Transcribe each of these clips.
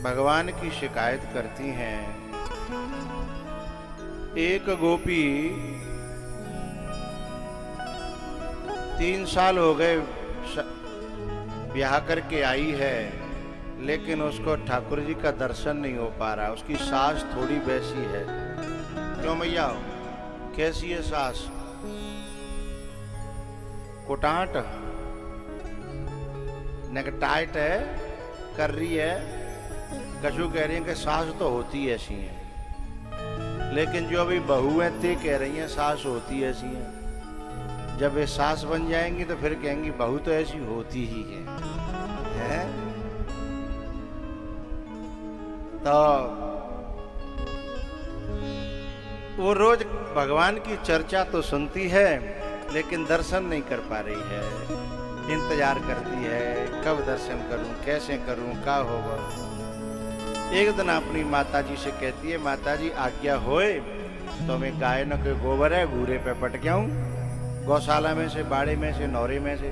भगवान की शिकायत करती हैं। एक गोपी 3 साल हो गए ब्याह करके आई है, लेकिन उसको ठाकुर जी का दर्शन नहीं हो पा रहा। उसकी सास थोड़ी वैसी है। क्यों मैया, कैसी है सास? कुटाट नेकटाइट है, कर रही है। कछु कह रही है कि सास तो होती ऐसी है, लेकिन जो अभी बहू है ते कह रही है सास होती ऐसी है। जब ये सास बन जाएंगी तो फिर कहेंगी बहू तो ऐसी होती ही है? तो वो रोज भगवान की चर्चा तो सुनती है, लेकिन दर्शन नहीं कर पा रही है। इंतजार करती है, कब दर्शन करूं, कैसे करूं, क्या होगा। एक दिन अपनी माता जी से कहती है, माता जी आज्ञा होए तो मैं गाय न के गोबर है घूरे पे पट के आऊं, गौशाला में से, बाड़े में से, नौरे में से।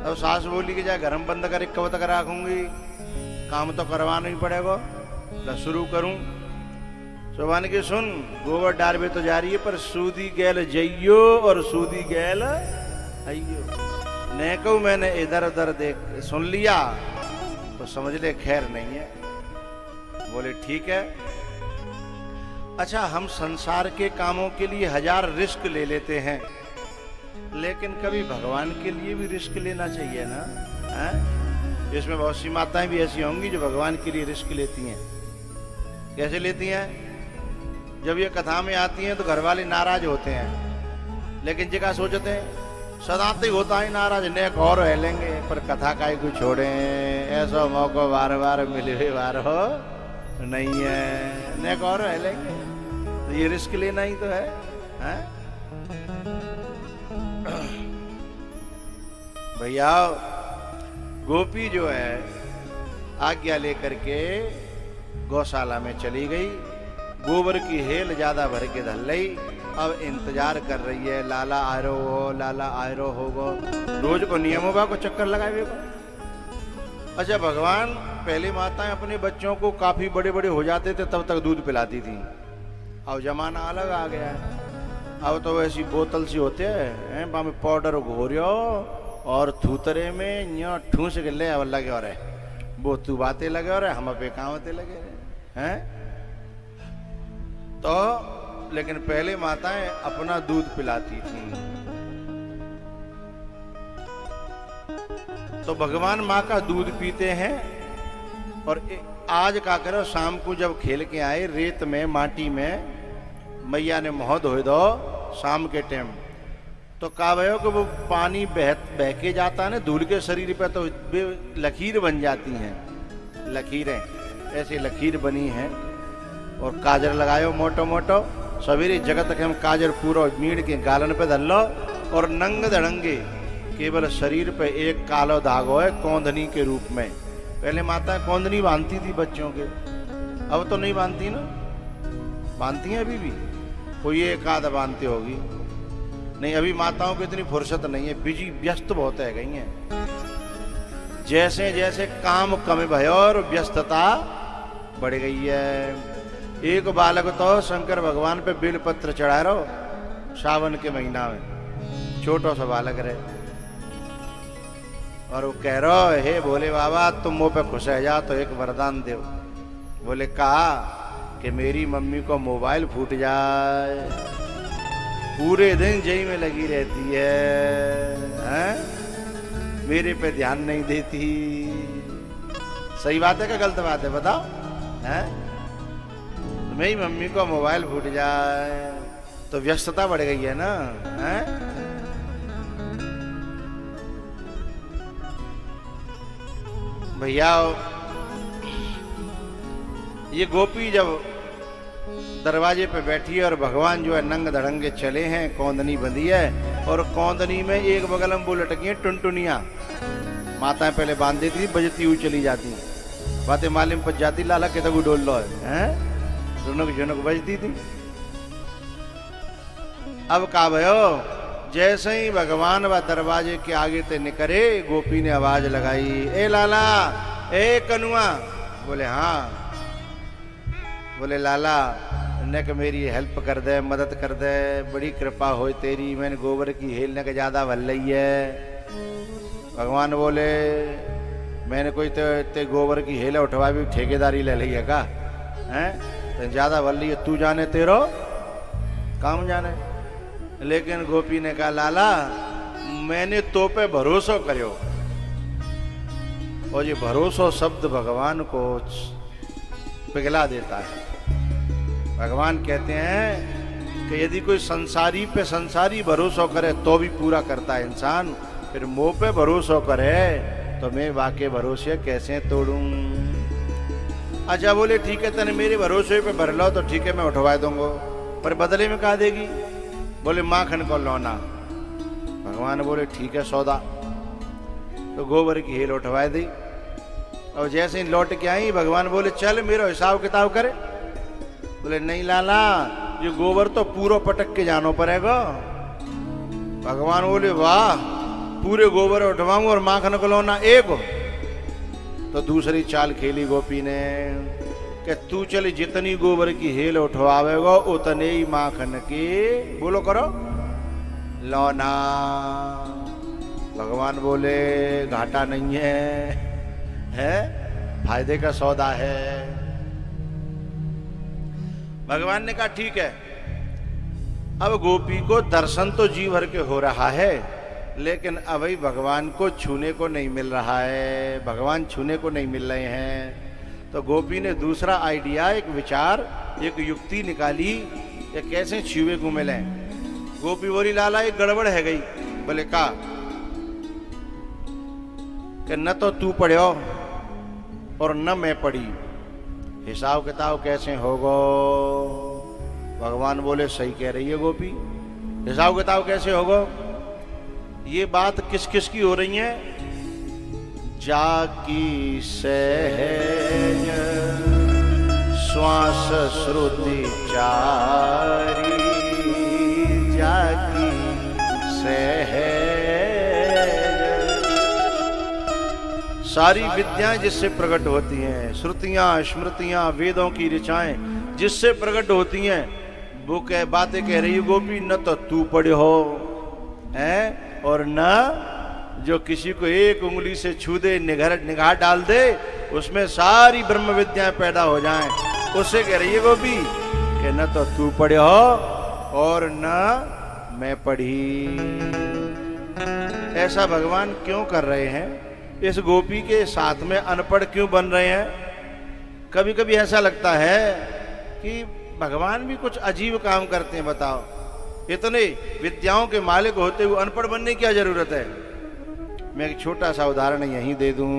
अब सास बोली कि जा गरम बंद कर, कब तक रखूंगी, काम तो करवाना ही पड़ेगा। तो शुरू करूं। सोबान की सुन, गोबर डालबे तो जा रही है, पर सूदी गैल जइयो और सूदी गैल अइयो। ने कहूं मैंने इधर उधर देख सुन लिया तो समझ ले खैर नहीं है। बोले ठीक है। अच्छा, हम संसार के कामों के लिए 1000 रिस्क ले लेते हैं, लेकिन कभी भगवान के लिए भी रिस्क लेना चाहिए ना। इसमें बहुत सी माताएं भी ऐसी होंगी जो भगवान के लिए रिस्क लेती हैं। कैसे लेती हैं? जब ये कथा में आती हैं तो घर वाले नाराज होते हैं, लेकिन जगह सोचते हैं सदाते होता ही नाराज, नेक और रह लेंगे, पर कथा का ही कुछ छोड़े, ऐसा मौका बार बार मिले बार हो नहीं है, नेक और रह लेंगे। तो ये रिस्क लेना ही तो है? भैया, गोपी जो है आज्ञा लेकर के गौशाला में चली गई, गोबर की हेल ज्यादा भर के धल ली। अब इंतजार कर रही है, लाला आयरो हो, लाला आयरो होगो। रोज को नियमों को चक्कर लगाए। अच्छा, भगवान पहले माताएं अपने बच्चों को काफी बड़े बड़े हो जाते थे तब तक दूध पिलाती थी। अब जमाना अलग आ गया है। अब तो वैसी बोतल सी होते हैं, में पाउडर घोरियो और थूतरे में यो ठूस के ले लगे और वो तू बातें लगे और हम पे कामते लगे हैं। तो लेकिन पहले माताएं अपना दूध पिलाती थी। तो भगवान माँ का दूध पीते हैं। और आज का करो, शाम को जब खेल के आए रेत में, माटी में, मैया ने मुंह धोए दो शाम के टाइम, तो कहा भयो कि वो पानी बह के जाता है ना धूल के शरीर पे, तो लकीर बन जाती हैं। लकीरें ऐसी लकीर बनी हैं। और काजर लगायो मोटो मोटो, सवेरे जगत के हम काजर पूरा मीड़ के गालन पे धल लो, और नंग धड़ंगे केवल शरीर पे एक कालो धागो है कौंधनी के रूप में। पहले माता कौंधनी बांधती थी बच्चों के, अब तो नहीं बांधती ना। बांधती हैं अभी भी, कोई एक आध बांधती होगी। नहीं, अभी माताओं को इतनी फुर्सत नहीं है, बिजी व्यस्त बहुत है गई हैं। जैसे जैसे काम कम भयो और व्यस्तता बढ़ गई है। एक बालक तो शंकर भगवान पे बेलपत्र चढ़ा रहो सावन के महीना में, छोटो सा बालक रहे, और वो कह रहा हे भोले बाबा तुम मुँह पे खुश है जा तो एक वरदान दो। बोले कहा कि मेरी मम्मी को मोबाइल फूट जाए, पूरे दिन जई में लगी रहती है? मेरे पे ध्यान नहीं देती। सही बात है क्या गलत बात है बताओ? मेरी मम्मी को मोबाइल फूट जाए तो व्यस्तता बढ़ गई है ना। भैया, ये गोपी जब दरवाजे पे बैठी है और भगवान जो है नंग धड़ंगे चले हैं, कौंदनी बंधी है, और कौंदनी में एक बगल में वो लटकी है टुनटुनिया। माताएं पहले बांध देती थी, बजती हुई चली जाती, बातें मालिम पच जाती, लाला के तक डोल लो है, रुनक झुनक बजती थी। अब का भयो, जैसे ही भगवान व दरवाजे के आगे ते निकले, गोपी ने आवाज लगाई, ए लाला ए कनुआ। बोले हाँ। बोले लाला ने मेरी हेल्प कर दे, मदद कर दे, बड़ी कृपा हो तेरी, मैंने गोबर की हेल ने के ज्यादा भल रही है। भगवान बोले मैंने कोई ते गोबर की हेल उठवा भी ठेकेदारी ले ली है का हैं, तो ज्यादा भल रही है, तू जाने तेरो काम जाने। लेकिन गोपी ने कहा लाला मैंने तो पे भरोसा करो, और ये भरोसा शब्द भगवान को पिघला देता है। भगवान कहते हैं कि यदि कोई संसारी पे संसारी भरोसा करे तो भी पूरा करता है इंसान, फिर मोह पे भरोसा करे तो मैं वाके भरोसे कैसे तोड़ूं। अच्छा बोले ठीक है तने मेरे भरोसे पे भर लो तो ठीक है मैं उठवा दूंगा, पर बदले में कहा देगी। बोले माखन को लौना। भगवान बोले ठीक है सौदा। तो गोबर की हेल उठवा दी, और जैसे ही लौट के आई भगवान बोले चल मेरा हिसाब किताब करे। बोले नहीं लाला ये गोबर तो पूरा पटक के जानो पड़ेगा। भगवान बोले वाह, पूरे गोबर उठवाऊंगा और माखन को लौना एक हो। तो दूसरी चाल खेली गोपी ने कि तू चली जितनी गोबर की हेल उठवावेगा उतने ही माखन की बोलो करो लौना। भगवान बोले घाटा नहीं है, फायदे का सौदा है। भगवान ने कहा ठीक है। अब गोपी को दर्शन तो जी भर के हो रहा है, लेकिन अभी भगवान को छूने को नहीं मिल रहा है, भगवान छूने को नहीं मिल रहे हैं। तो गोपी ने दूसरा आइडिया, एक विचार, एक युक्ति निकाली कि कैसे छुए को मिले। गोपी बोली लाला एक गड़बड़ है गई। बोले का कि न तो तू पढ़ो और न मैं पढ़ी, हिसाब किताब कैसे होगा। भगवान बोले सही कह रही है गोपी, हिसाब किताब कैसे होगा। ये बात किस किस की हो रही है। जाकी सहज श्वास श्रुति चारी, जाकी सहज। सारी विद्याएं जिससे प्रकट होती हैं, श्रुतियां स्मृतियां वेदों की ऋचाएं जिससे प्रकट होती हैं, वो कह बातें कह रही है गोपी। न तो तू पढ़े हो है, और न जो किसी को एक उंगली से छू दे, निगाह डाल दे, उसमें सारी ब्रह्म विद्याएं पैदा हो जाएं। उससे कह रही है गोपी कि न तो तू पढ़े हो और न मैं पढ़ी। ऐसा भगवान क्यों कर रहे हैं? इस गोपी के साथ में अनपढ़ क्यों बन रहे हैं? कभी कभी ऐसा लगता है कि भगवान भी कुछ अजीब काम करते हैं। बताओ, इतने विद्याओं के मालिक होते हुए अनपढ़ बनने की क्या जरूरत है? मैं एक छोटा सा उदाहरण यहीं दे दूं।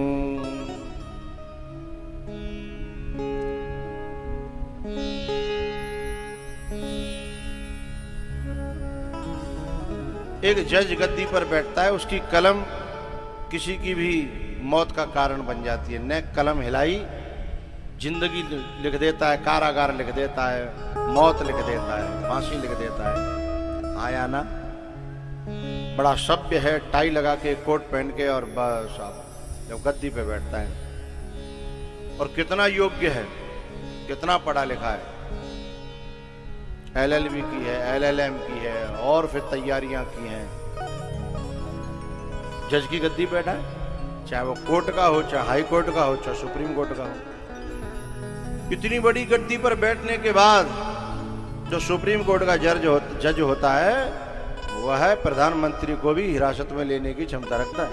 एक जज गद्दी पर बैठता है, उसकी कलम किसी की भी मौत का कारण बन जाती है। ने कलम हिलाई, जिंदगी लिख देता है, कारागार लिख देता है, मौत लिख देता है, फांसी लिख देता है। आया ना, बड़ा सभ्य है, टाई लगा के, कोट पहन के, और बस अब जब गद्दी पे बैठता है, और कितना योग्य है, कितना पढ़ा लिखा है, LLB की है, LLM की है, और फिर तैयारियां की हैं। जज की गद्दी बैठा है, चाहे वो कोर्ट का हो, चाहे हाई कोर्ट का हो, चाहे सुप्रीम कोर्ट का हो। इतनी बड़ी गद्दी पर बैठने के बाद जो सुप्रीम कोर्ट का जज होता है, वह प्रधानमंत्री को भी हिरासत में लेने की क्षमता रखता है।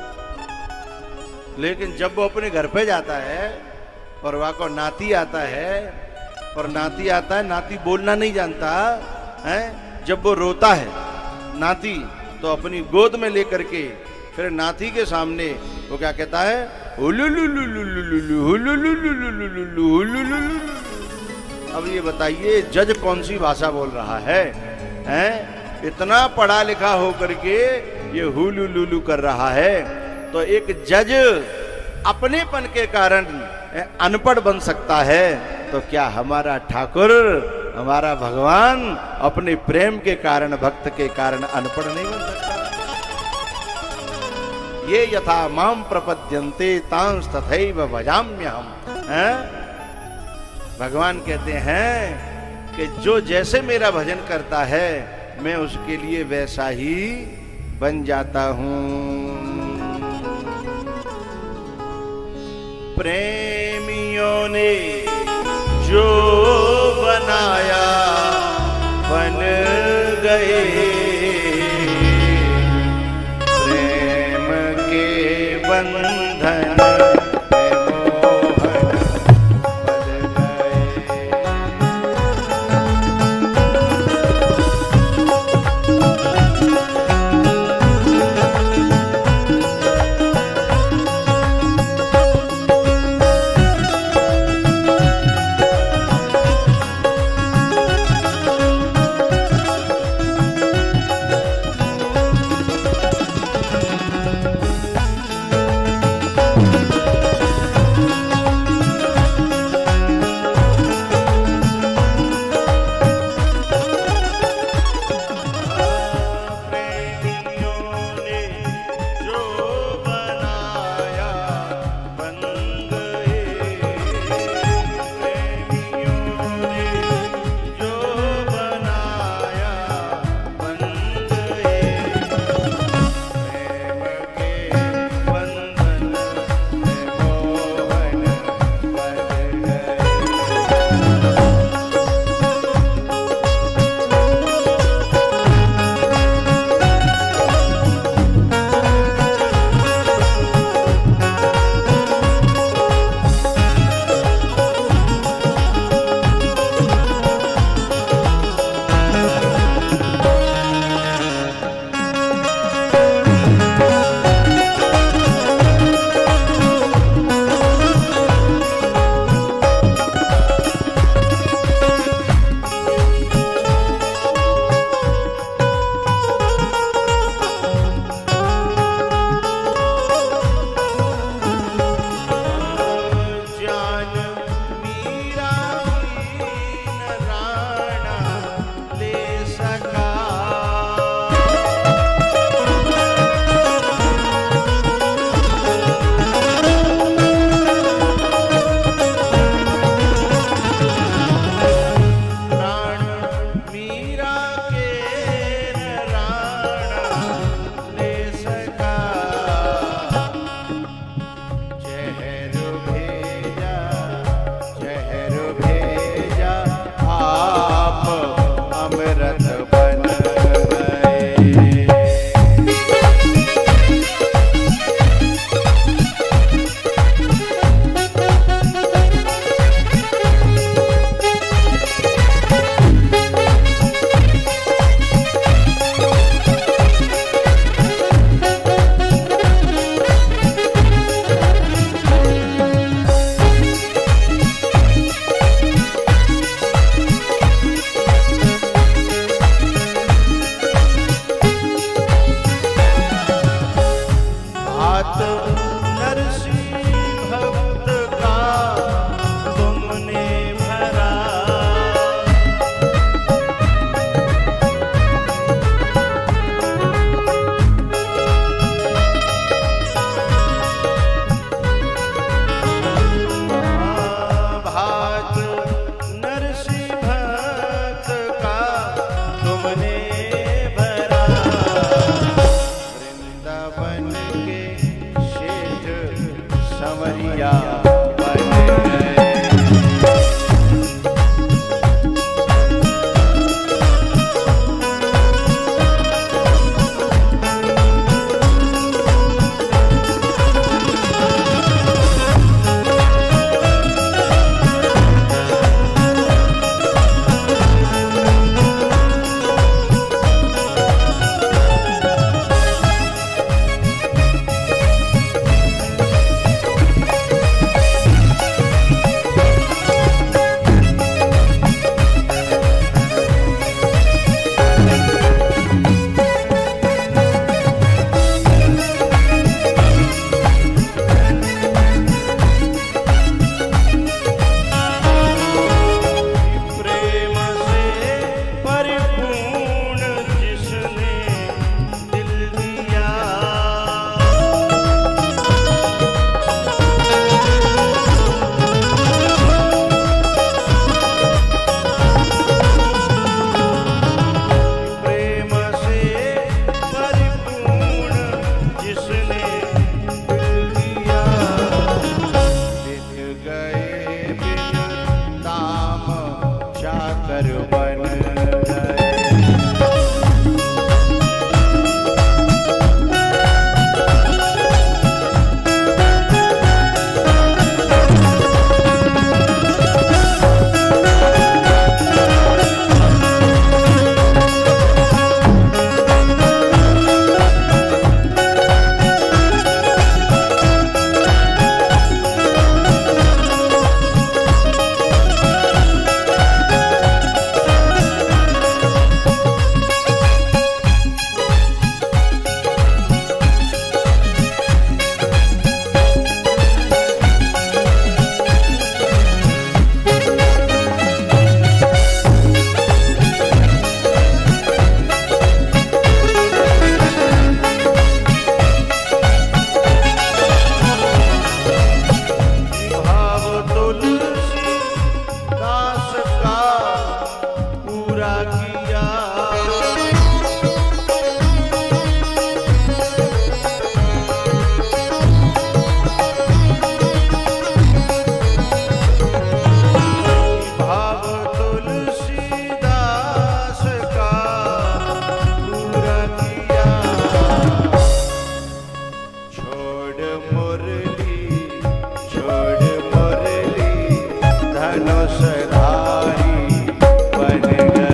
लेकिन जब वो अपने घर पे जाता है और वहां को नाती आता है, और नाती आता है, नाती बोलना नहीं जानता है, जब वो रोता है नाती, तो अपनी गोद में लेकर के फिर नाती के सामने वो क्या कहता है, अब ये बताइए जज कौन सी भाषा बोल रहा है? इतना पढ़ा लिखा होकर के ये हुलू लुलू कर रहा है। तो एक जज अपनेपन के कारण अनपढ़ बन सकता है, तो क्या हमारा ठाकुर, हमारा भगवान अपने प्रेम के कारण, भक्त के कारण अनपढ़ नहीं बन सकता? ये यथा माम प्रपद्यन्ते तांस तथैव भजाम्यहम्। भगवान कहते हैं कि जो जैसे मेरा भजन करता है मैं उसके लिए वैसा ही बन जाता हूं। प्रेमियों ने जो बनाया बन गए, प्रेम के बंधन धनुषधारी बन गए।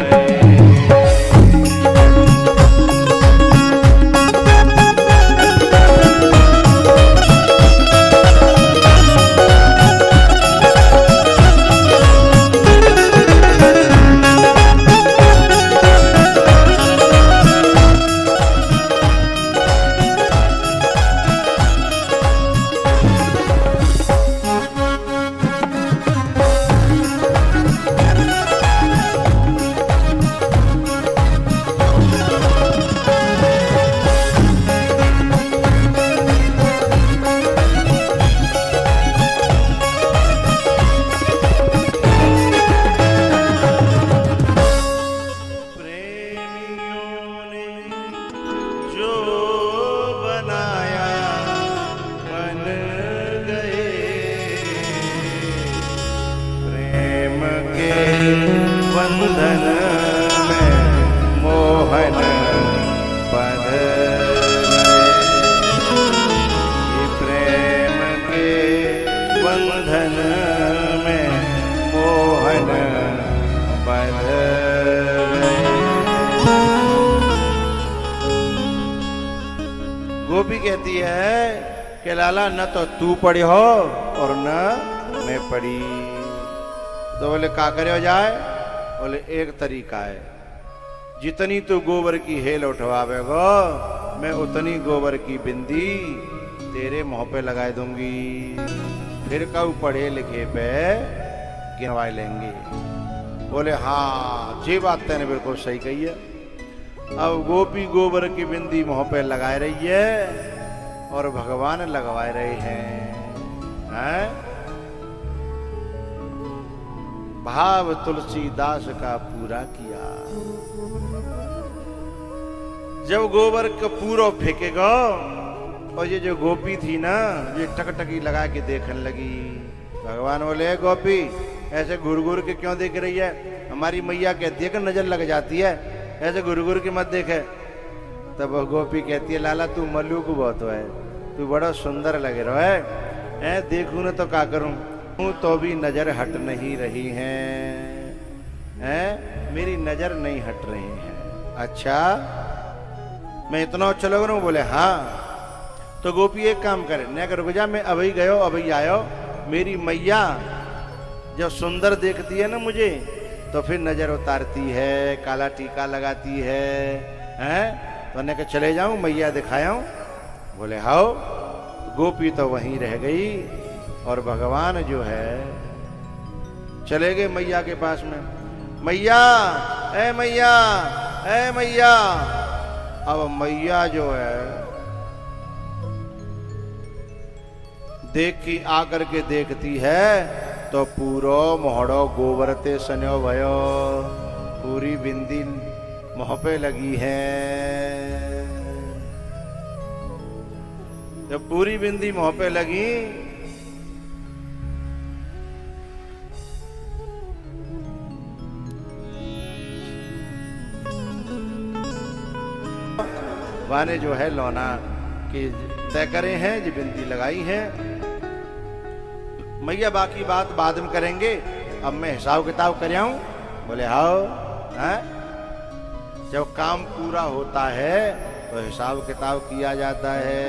बंधन में मोहन बंध गए। प्रेम के बंधन में मोहन बंध गए। गोपी कहती है कि लाला न तो तू पड़ी हो और न मैं पड़ी। तो बोले का करे हो जाए? बोले एक तरीका है, जितनी तो गोबर की हेल उठवावेगो मैं उतनी गोबर की बिंदी तेरे मुंह पे लगा दूंगी, फिर कब पढ़े लिखे पे गिनवा लेंगे। बोले हाँ ये बात तेने बिल्कुल सही कही है। अब गोपी गोबर की बिंदी मुंह पे लगा रही है और भगवान लगवा रहे हैं। भाव तुलसीदास का पूरा किया। जब गोबर का पूरा फेंकेगा और ये जो गोपी थी ना ये टकटकी लगा के देखने लगी। भगवान बोले गोपी ऐसे घुर घुर के क्यों देख रही है? हमारी मैया कहती है कि नजर लग जाती है, ऐसे घुर घुर के मत देखे। तब गोपी कहती है लाला तू मल्लू को बहुत है, तू बड़ा सुंदर लगे रहो है, देखूं ना तो क्या करूं, तो भी नजर हट नहीं रही हैं, मेरी नजर नहीं हट रही है। अच्छा मैं इतना अच्छा लग रहा हूं? बोले हाँ। तो गोपी एक काम करे न कर रुक जा, मैं अभी गयो अभी आयो। मेरी मैया जब सुंदर देखती है ना मुझे तो फिर नजर उतारती है, काला टीका लगाती है, तो ने के चले जाऊं मैया दिखाया। बोले हाँ। गोपी तो वहीं रह गई और भगवान जो है चले गए मैया के पास में। मैया ए मैया ए मैया। अब मैया जो है देख की आकर के देखती है तो पूरो मोहड़ो गोबरते सन्यो भयो, पूरी बिंदी मुंह पे लगी है। जब पूरी बिंदी मुंह पे लगी वाने जो है लौना की तय करे हैं, जी बिंदी लगाई है। मैया बाकी बात बाद में करेंगे, अब मैं हिसाब किताब कर आऊं। बोले हाँ। जब काम पूरा होता है तो हिसाब किताब किया जाता है।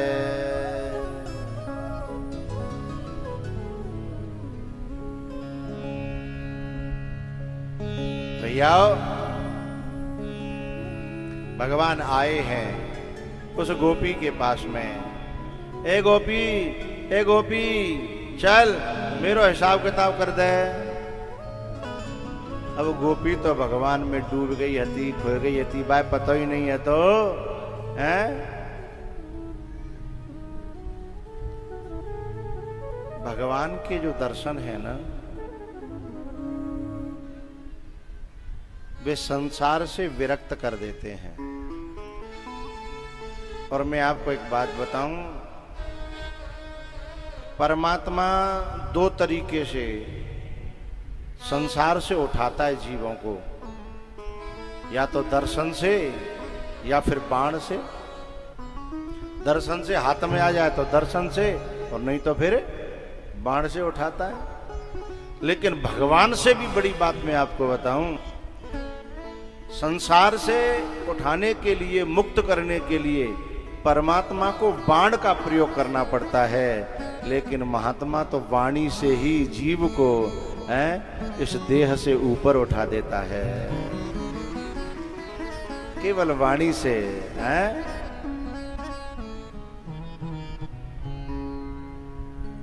भैया भगवान आए हैं उस गोपी के पास में। ए गोपी चल मेरो हिसाब किताब कर दे। अब गोपी तो भगवान में डूब गई हती, खो गई हती, भाई पता ही नहीं है तो हैं। भगवान के जो दर्शन है ना वे संसार से विरक्त कर देते हैं। और मैं आपको एक बात बताऊं, परमात्मा दो तरीके से संसार से उठाता है जीवों को, या तो दर्शन से या फिर बाण से। दर्शन से हाथ में आ जाए तो दर्शन से, और नहीं तो फिर बाण से उठाता है। लेकिन भगवान से भी बड़ी बात मैं आपको बताऊं, संसार से उठाने के लिए, मुक्त करने के लिए परमात्मा को बाण का प्रयोग करना पड़ता है, लेकिन महात्मा तो वाणी से ही जीव को इस देह से ऊपर उठा देता है, केवल वाणी से।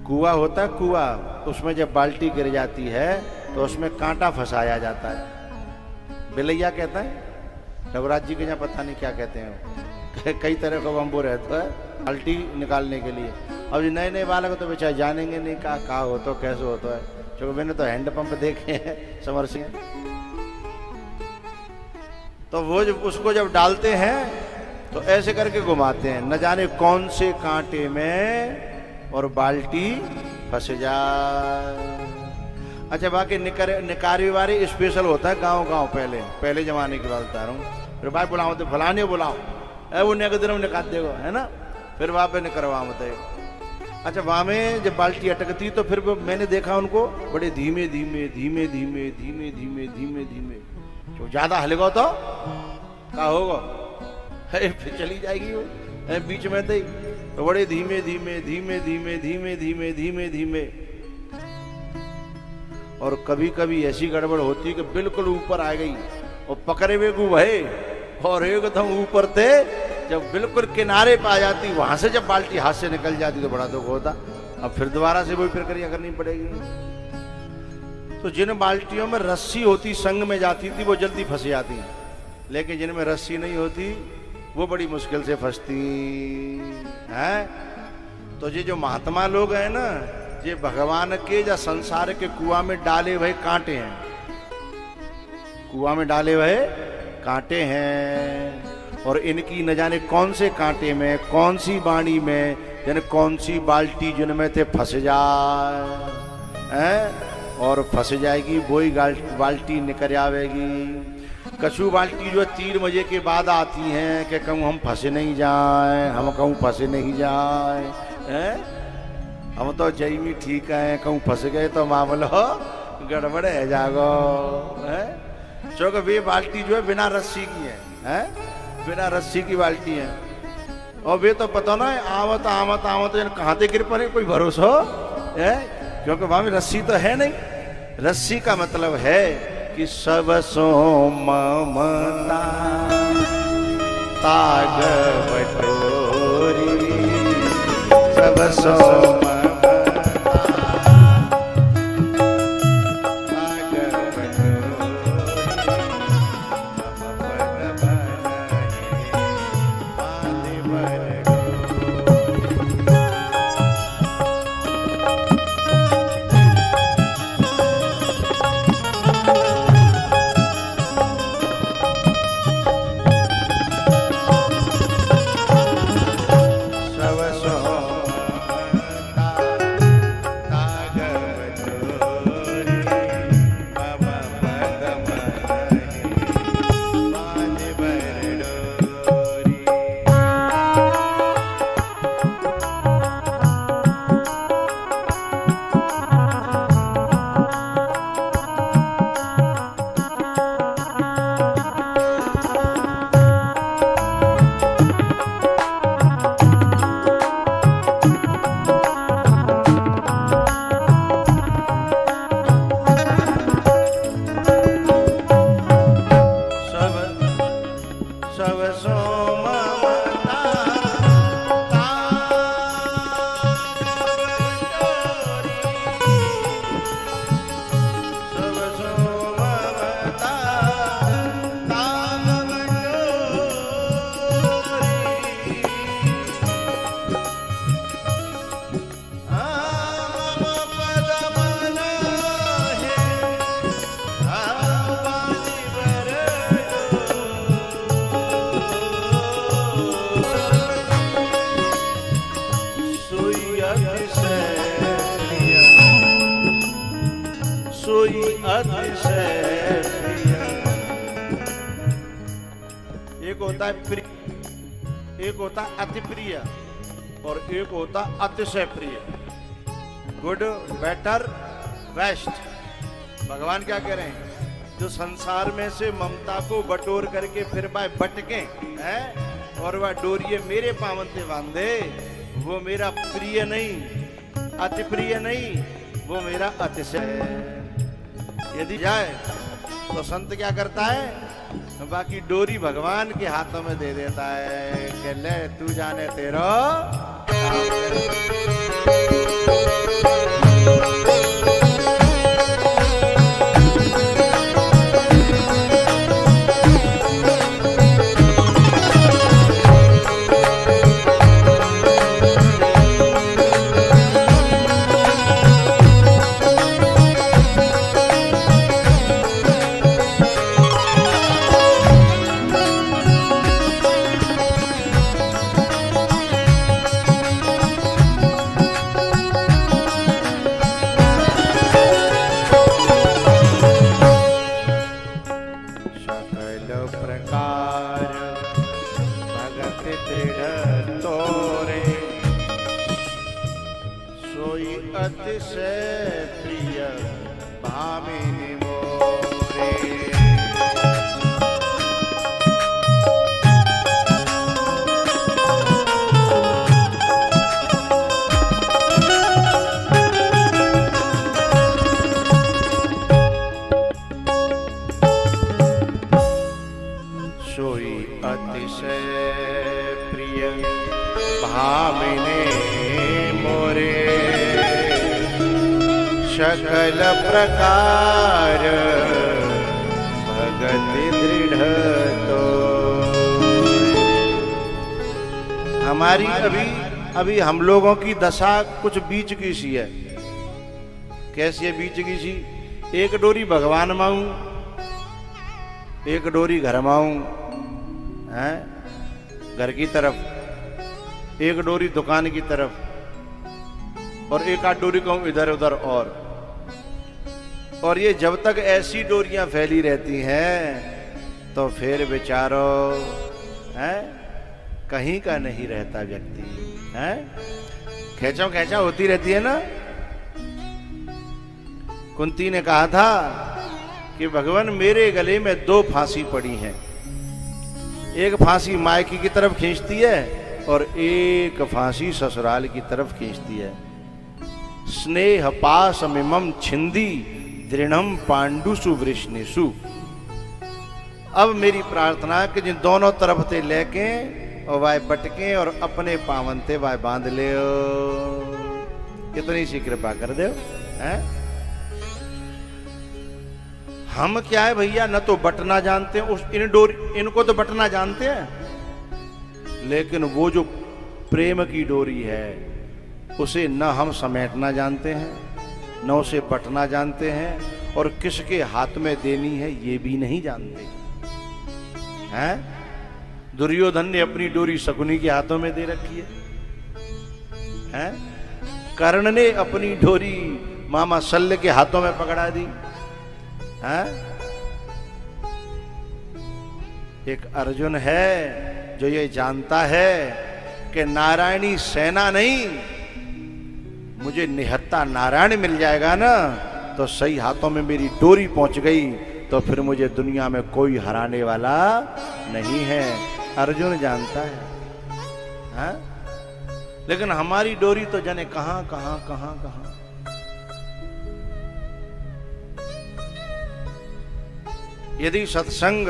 कुआं होता है, कुआं, उसमें जब बाल्टी गिर जाती है तो उसमें कांटा फंसाया जाता है, बिलैया कहता है, रघुराज जी के यहाँ पता नहीं क्या कहते हैं, कई तरह का बम्बू रहता है बाल्टी निकालने के लिए। अब जो नए नए बालक तो बेचारे जानेंगे नहीं कहा हो तो कैसे होता है, क्योंकि मैंने तो हैंडपंप देखे हैं समरसी, तो वो जब उसको जब डालते हैं तो ऐसे करके घुमाते हैं, न जाने कौन से कांटे में, और बाल्टी फंस जाए। अच्छा, बाकी निकारी वारी स्पेशल होता है गांव गांव, पहले जमाने की बात बता रहा हूँ। फिर भाई बुलाओ तो फलाने बुलाओ, वो दिन निकाल देगा, है ना, फिर वहां पे निकलवा मत। अच्छा, वहां में जब बाल्टी अटकती तो फिर मैंने देखा उनको बड़े धीमे धीमे धीमे धीमे धीमे धीमे धीमे धीमे, जो ज्यादा हलेगा तो क्या होगा, फिर चली जाएगी वो बीच में तो बड़े धीमे धीमे धीमे धीमे धीमे धीमे धीमे धीमे। और कभी कभी ऐसी गड़बड़ होती कि बिल्कुल ऊपर आ गई और पकड़े हुए को भय, और एकदम ऊपर थे, जब बिल्कुल किनारे पे आ जाती, वहां से जब बाल्टी हाथ से निकल जाती तो बड़ा दुख होता। अब फिर दोबारा से वही प्रक्रिया करनी पड़ेगी। तो जिन बाल्टियों में रस्सी होती, संग में जाती थी, वो जल्दी फंस जाती, लेकिन जिनमें रस्सी नहीं होती वो बड़ी मुश्किल से फंसती है। तो ये जो महात्मा लोग हैं ना, ये भगवान के या संसार के कुआं में डाले हुए कांटे हैं, कुआं में डाले हुए कांटे हैं, और इनकी न जाने कौन से कांटे में, कौन सी वाणी में, यानी कौन सी बाल्टी जिनमें थे फंस जाए, और फंस जाएगी वही बाल्टी निकल आवेगी। कछु बाल्टी जो 3 बजे के बाद आती हैं कि कहूँ हम फंसे नहीं जाए, हम कहूँ फंसे नहीं जाए, हम तो जई में ठीक है, कहूँ फंस गए तो मामला गड़बड़ है जागो, क्योंकि वे बाल्टी जो है बिना रस्सी की है, बिना रस्सी की बाल्टी है, और वे तो पता ना आवत आवत आवत कहाँ से गिर पड़े, कोई भरोसा है, क्योंकि वहां में रस्सी तो है नहीं। रस्सी का मतलब है कि सब सो ममता ताग बटोरी, सब सो एक होता है प्रिय, एक होता है अति प्रिय, और एक होता अतिशय प्रिय। गुड, बेटर, बेस्ट, भगवान क्या कह रहे हैं? जो संसार में से ममता को बटोर करके फिर वह बटके हैं और वह डोरिये मेरे पावन से बांधे, वो मेरा प्रिय नहीं, अति प्रिय नहीं, वो मेरा अतिशय। यदि जाए तो संत क्या करता है? बाकी डोरी भगवान के हाथों में दे देता है कि ले तू जाने तेरा। सकल प्रकार भगति दृढ़ तो। हमारी अभी हम लोगों की दशा कुछ बीच की सी है। कैसी है बीच की सी? एक डोरी भगवान माऊं, एक डोरी घर माऊं है घर की तरफ, एक डोरी दुकान की तरफ, और एक आध डोरी कहूं इधर उधर। और ये जब तक ऐसी डोरियां फैली रहती हैं तो फिर बेचारो है कहीं का नहीं रहता व्यक्ति है। खेचो खेचा होती रहती है ना। कुंती ने कहा था कि भगवान मेरे गले में दो फांसी पड़ी हैं, एक फांसी मायके की तरफ खींचती है और एक फांसी ससुराल की तरफ खींचती है। स्नेह पास मिमम छिंदी दृढ़म पांडुसु वृष्णिसु। अब मेरी प्रार्थना कि जिन दोनों तरफ से लेके और वाय बटके और अपने पावन ते वाय बांध ले। कितनी सी कृपा कर दो हैं। हम क्या है भैया, न तो बटना जानते हैं, उस इनको तो बटना जानते हैं, लेकिन वो जो प्रेम की डोरी है उसे न हम समेटना जानते हैं, न उसे बटना जानते हैं, और किसके हाथ में देनी है ये भी नहीं जानते हैं। दुर्योधन ने अपनी डोरी शकुनी के हाथों में दे रखी है। कर्ण ने अपनी डोरी मामा शल्य के हाथों में पकड़ा दी है। एक अर्जुन है जो ये जानता है कि नारायणी सेना नहीं, मुझे निहत्ता नारायण मिल जाएगा ना तो सही हाथों में मेरी डोरी पहुंच गई तो फिर मुझे दुनिया में कोई हराने वाला नहीं है। अर्जुन जानता है। लेकिन हमारी डोरी तो जाने कहां कहां कहां कहां। यदि सत्संग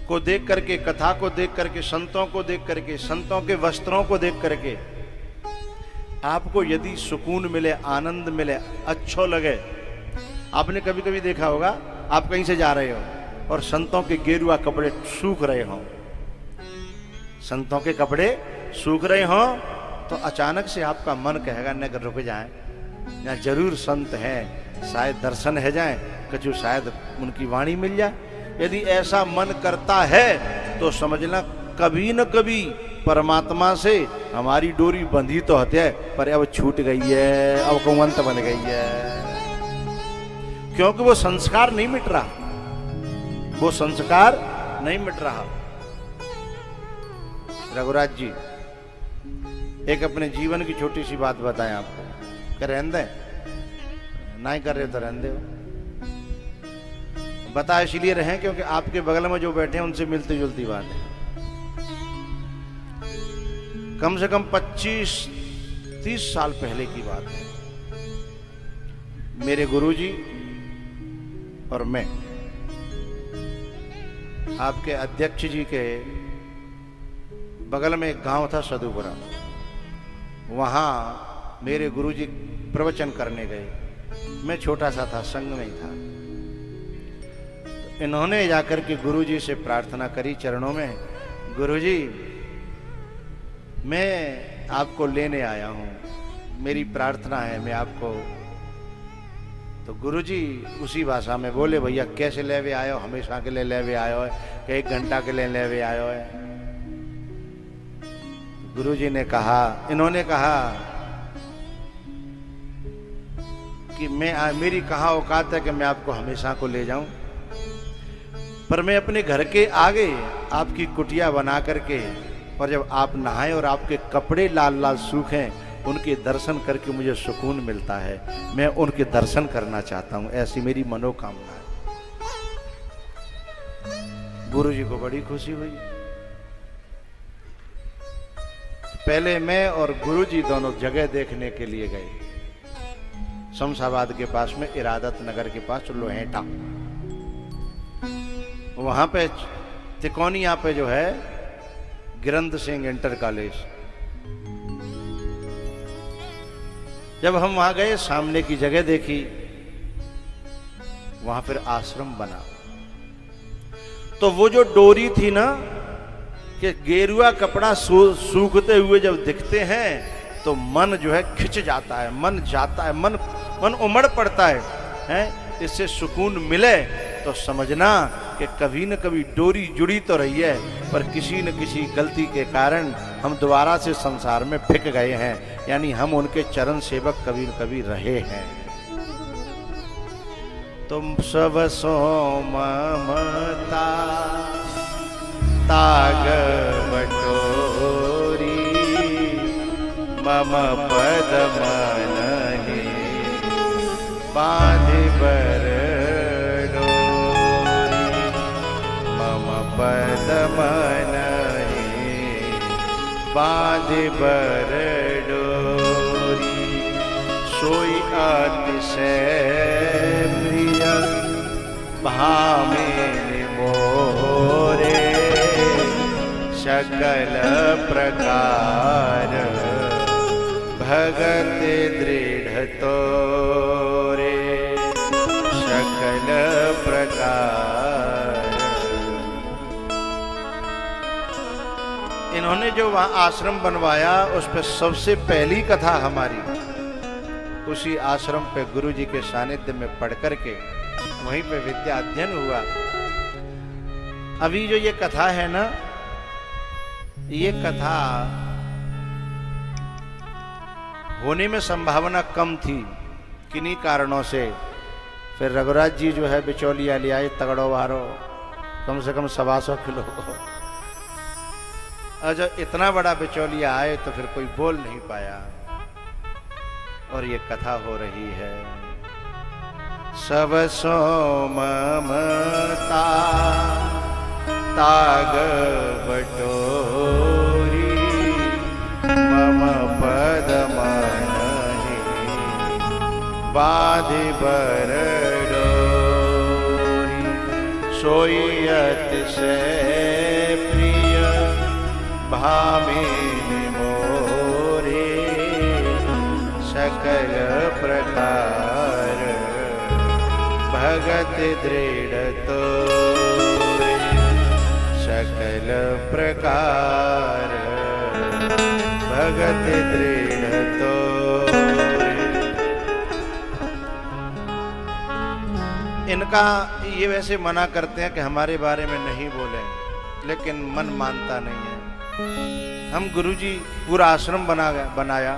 को देख करके, कथा को देख करके, संतों को देख करके, संतों के वस्त्रों को देख करके आपको यदि सुकून मिले, आनंद मिले, अच्छो लगे। आपने कभी कभी देखा होगा, आप कहीं से जा रहे हो और संतों के गेरुआ कपड़े सूख रहे हो, संतों के कपड़े सूख रहे हो तो अचानक से आपका मन कहेगा न रुक जाए, यहाँ जरूर संत हैं, शायद दर्शन है जाए, कछु शायद उनकी वाणी मिल जाए। यदि ऐसा मन करता है तो समझना कभी न कभी परमात्मा से हमारी डोरी बंधी तो होती है पर अब छूट गई है, अब कुंवंत बन गई है। क्योंकि वो संस्कार नहीं मिट रहा, वो संस्कार नहीं मिट रहा। रघुराज जी एक अपने जीवन की छोटी सी बात बताएं आपको। क्या रहने दें? ना ही कर रहे तो रहने दो। बता इसलिए रहे क्योंकि आपके बगल में जो बैठे हैं उनसे मिलती जुलती बात है। कम से कम 25-30 साल पहले की बात है। मेरे गुरुजी और मैं आपके अध्यक्ष जी के बगल में एक गांव था सदुपुरा, वहां मेरे गुरुजी प्रवचन करने गए। मैं छोटा सा था, संग में ही था। तो इन्होंने जाकर के गुरुजी से प्रार्थना करी चरणों में, गुरुजी मैं आपको लेने आया हूं, मेरी प्रार्थना है मैं आपको। तो गुरुजी उसी भाषा में बोले, भैया कैसे लेवे आयो, हमेशा के लिए लेवे आयो है कि 1 घंटा के लिए लेवे आयो है। गुरुजी ने कहा, इन्होंने कहा कि मेरी कहाँ औकात है कि मैं आपको हमेशा को ले जाऊं, पर मैं अपने घर के आगे आपकी कुटिया बना करके, और जब आप नहाएं और आपके कपड़े लाल लाल सूखें, उनके दर्शन करके मुझे सुकून मिलता है, मैं उनके दर्शन करना चाहता हूं, ऐसी मेरी मनोकामना है। गुरुजी को बड़ी खुशी हुई। पहले मैं और गुरुजी दोनों जगह देखने के लिए गए, शमशाबाद के पास में इरादत नगर के पास लोहेटा, वहां पे तिकोनिया पे जो है गिरंद सिंह इंटर कॉलेज। जब हम वहां गए, सामने की जगह देखी, वहां फिर आश्रम बना। तो वो जो डोरी थी ना कि गेरुआ कपड़ा सूखते हुए जब दिखते हैं तो मन जो है खिंच जाता है, मन जाता है, मन उमड़ पड़ता है। इससे सुकून मिले तो समझना कि कभी न कभी डोरी जुड़ी तो रही है, पर किसी न किसी गलती के कारण हम दोबारा से संसार में फिक गए हैं, यानी हम उनके चरण सेवक कभी न कभी रहे हैं। तुम सब सो ममता ताग बटोरी, मम पद मनहि बांधि बर डोरी, मम पद मनहि बांधि बर डोरी। सोई अतिशय प्रिय भामिनि मोरे, सकल प्रकार भगत दृढ़ तोरे, सकल प्रकार। इन्होंने जो वहां आश्रम बनवाया, उस पर सबसे पहली कथा हमारी उसी आश्रम पे गुरुजी के सानिध्य में पढ़ करके वहीं पे विद्या अध्ययन हुआ। अभी जो ये कथा है ना, ये कथा होने में संभावना कम थी किन्हीं कारणों से। फिर रघुराज जी जो है बिचौलिया ले आए, तगड़ो वारो, कम से कम 125 किलो। और जब इतना बड़ा बिचौलिया आए तो फिर कोई बोल नहीं पाया, और ये कथा हो रही है। सब सो ममता ताग बटोरी, मम पद मनहि बांधि बर डोरी। सोई अतिशय प्रिय भामिनि मोरे, सकल प्रकार भगत दृढ़ तोरे, सकल प्रकार भगत दृढ़ तोरे। इनका ये वैसे मना करते हैं कि हमारे बारे में नहीं बोले, लेकिन मन मानता नहीं है। हम गुरुजी पूरा आश्रम बनाया,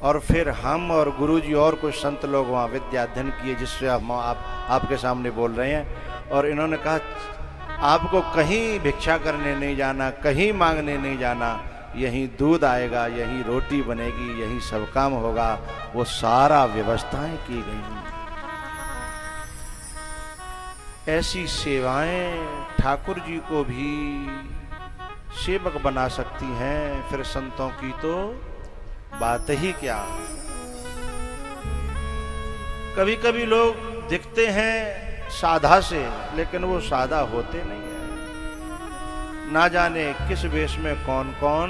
और फिर हम और गुरुजी और कुछ संत लोग वहाँ विद्या अध्ययन किए, जिससे हम आपके सामने बोल रहे हैं। और इन्होंने कहा आपको कहीं भिक्षा करने नहीं जाना, कहीं मांगने नहीं जाना, यहीं दूध आएगा, यहीं रोटी बनेगी, यहीं सब काम होगा, वो सारा व्यवस्थाएं की गई। ऐसी सेवाएं ठाकुर जी को भी सेवक बना सकती हैं, फिर संतों की तो बात ही क्या। कभी कभी लोग दिखते हैं साधा से, लेकिन वो साधा होते नहीं है। ना जाने किस वेश में कौन कौन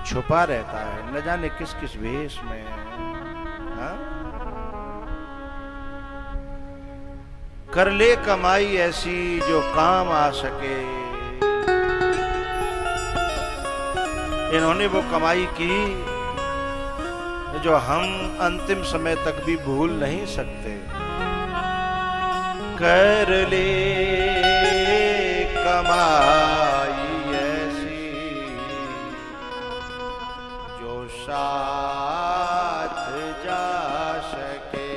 छुपा रहता है, न जाने किस किस वेश में। हाँ? कर ले कमाई ऐसी जो काम आ सके। इन्होंने वो कमाई की जो हम अंतिम समय तक भी भूल नहीं सकते। कर ले कमाई ऐसी जो साथ जा सके।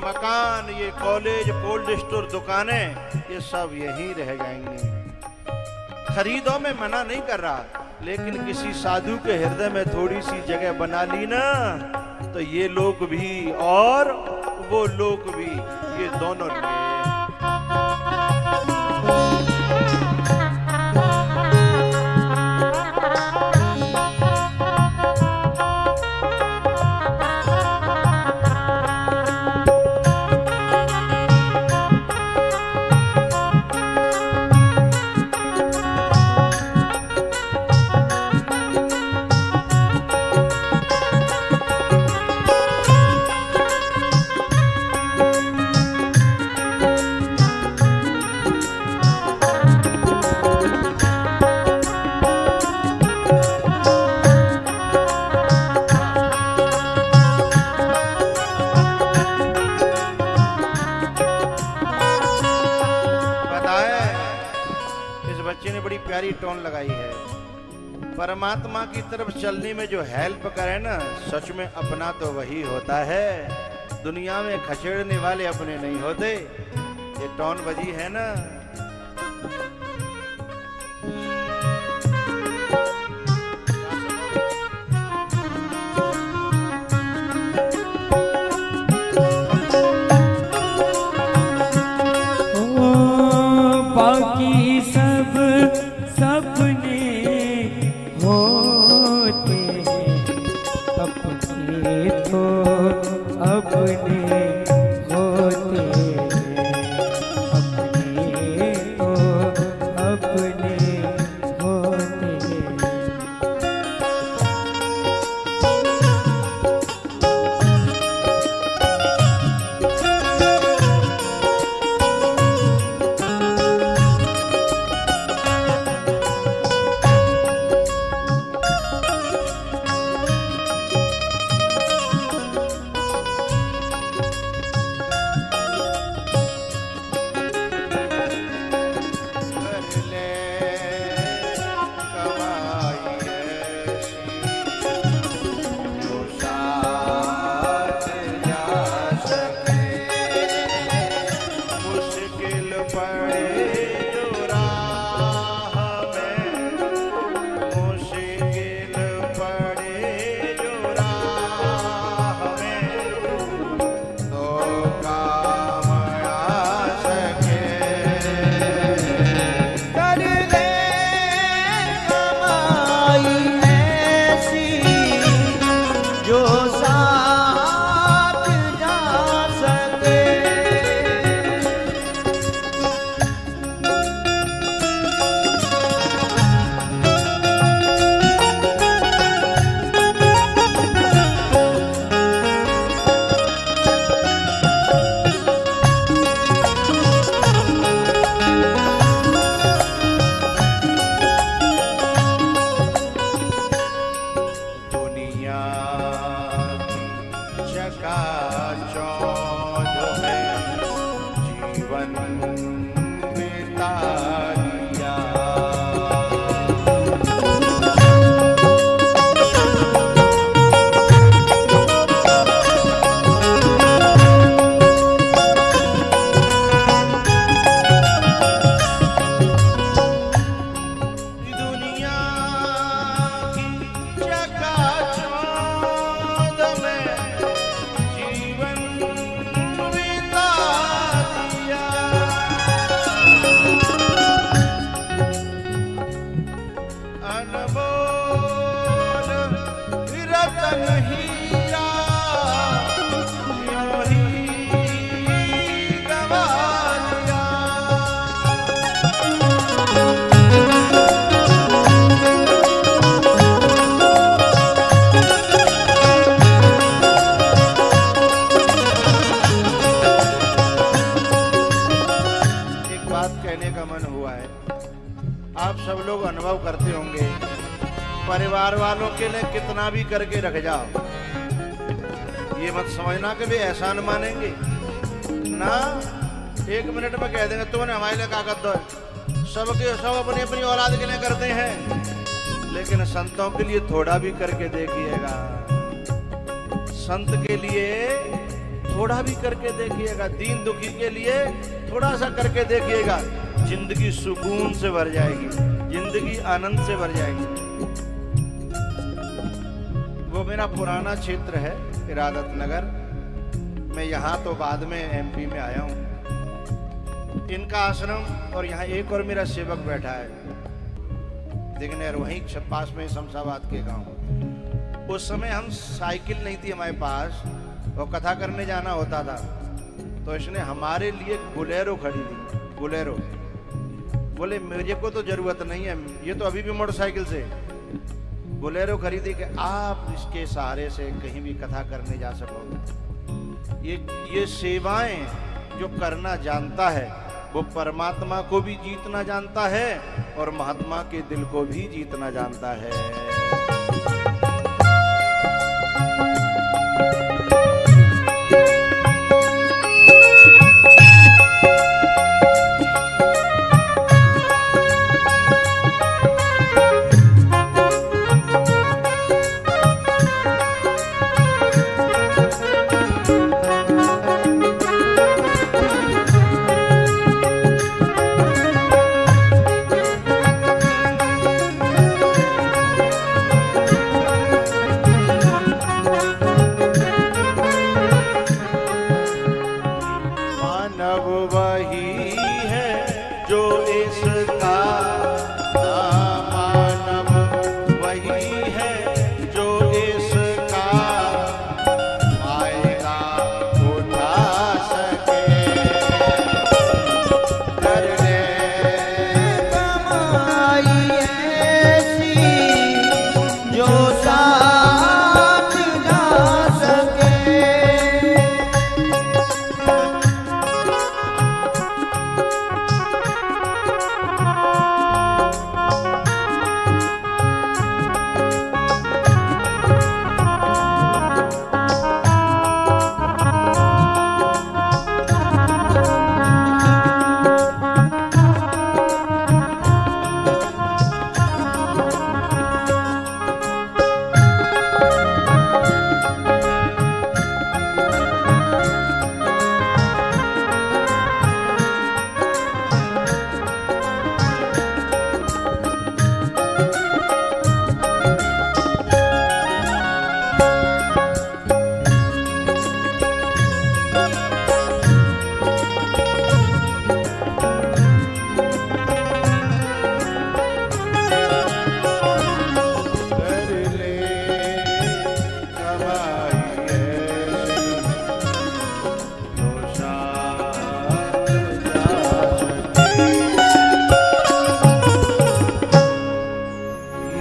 मकान, ये कॉलेज, कोल्ड स्टोर, दुकानें, ये सब यहीं रह जाएंगे। खरीदो में मना नहीं कर रहा, लेकिन किसी साधु के हृदय में थोड़ी सी जगह बना ली ना, तो ये लोग भी और वो लोग भी, ये दोनों टोन लगाई है। परमात्मा की तरफ चलने में जो हेल्प करे ना, सच में अपना तो वही होता है। दुनिया में खचेड़ने वाले अपने नहीं होते। ये टोन बजी है ना, बाकी सब सपने होते हैं, अपने तो अपने होते हैं, अपने तो अपने होते हैं। कर ले आप सब लोग अनुभव करते होंगे, परिवार वालों के लिए कितना भी करके रख जाओ, ये मत समझना कि वे एहसान मानेंगे ना। 1 मिनट में कह देंगे तुमने हमारे लिए क्या कर दो। सब अपनी अपनी औलाद के लिए करते हैं, लेकिन संतों के लिए थोड़ा भी करके देखिएगा। संत के लिए थोड़ा भी करके देखिएगा, दीन दुखी के लिए थोड़ा सा करके देखिएगा, जिंदगी सुकून से भर जाएगी, जिंदगी आनंद से भर जाएगी। वो मेरा पुराना क्षेत्र है इरादत नगर। मैं यहाँ तो बाद में एमपी में आया हूँ। इनका आश्रम और यहाँ एक और मेरा सेवक बैठा है, दिग्नेर, वहीं पास में शमशाबाद के गांव। उस समय हम साइकिल नहीं थी हमारे पास, वो कथा करने जाना होता था, तो इसने हमारे लिए बोलेरो खरीदी। बोलेरो बोले मेरे को तो जरूरत नहीं है, ये तो अभी भी मोटरसाइकिल से बोलेरो खरीदी कि आप इसके सहारे से कहीं भी कथा करने जा सकोगे। ये सेवाएं जो करना जानता है वो परमात्मा को भी जीतना जानता है और महात्मा के दिल को भी जीतना जानता है।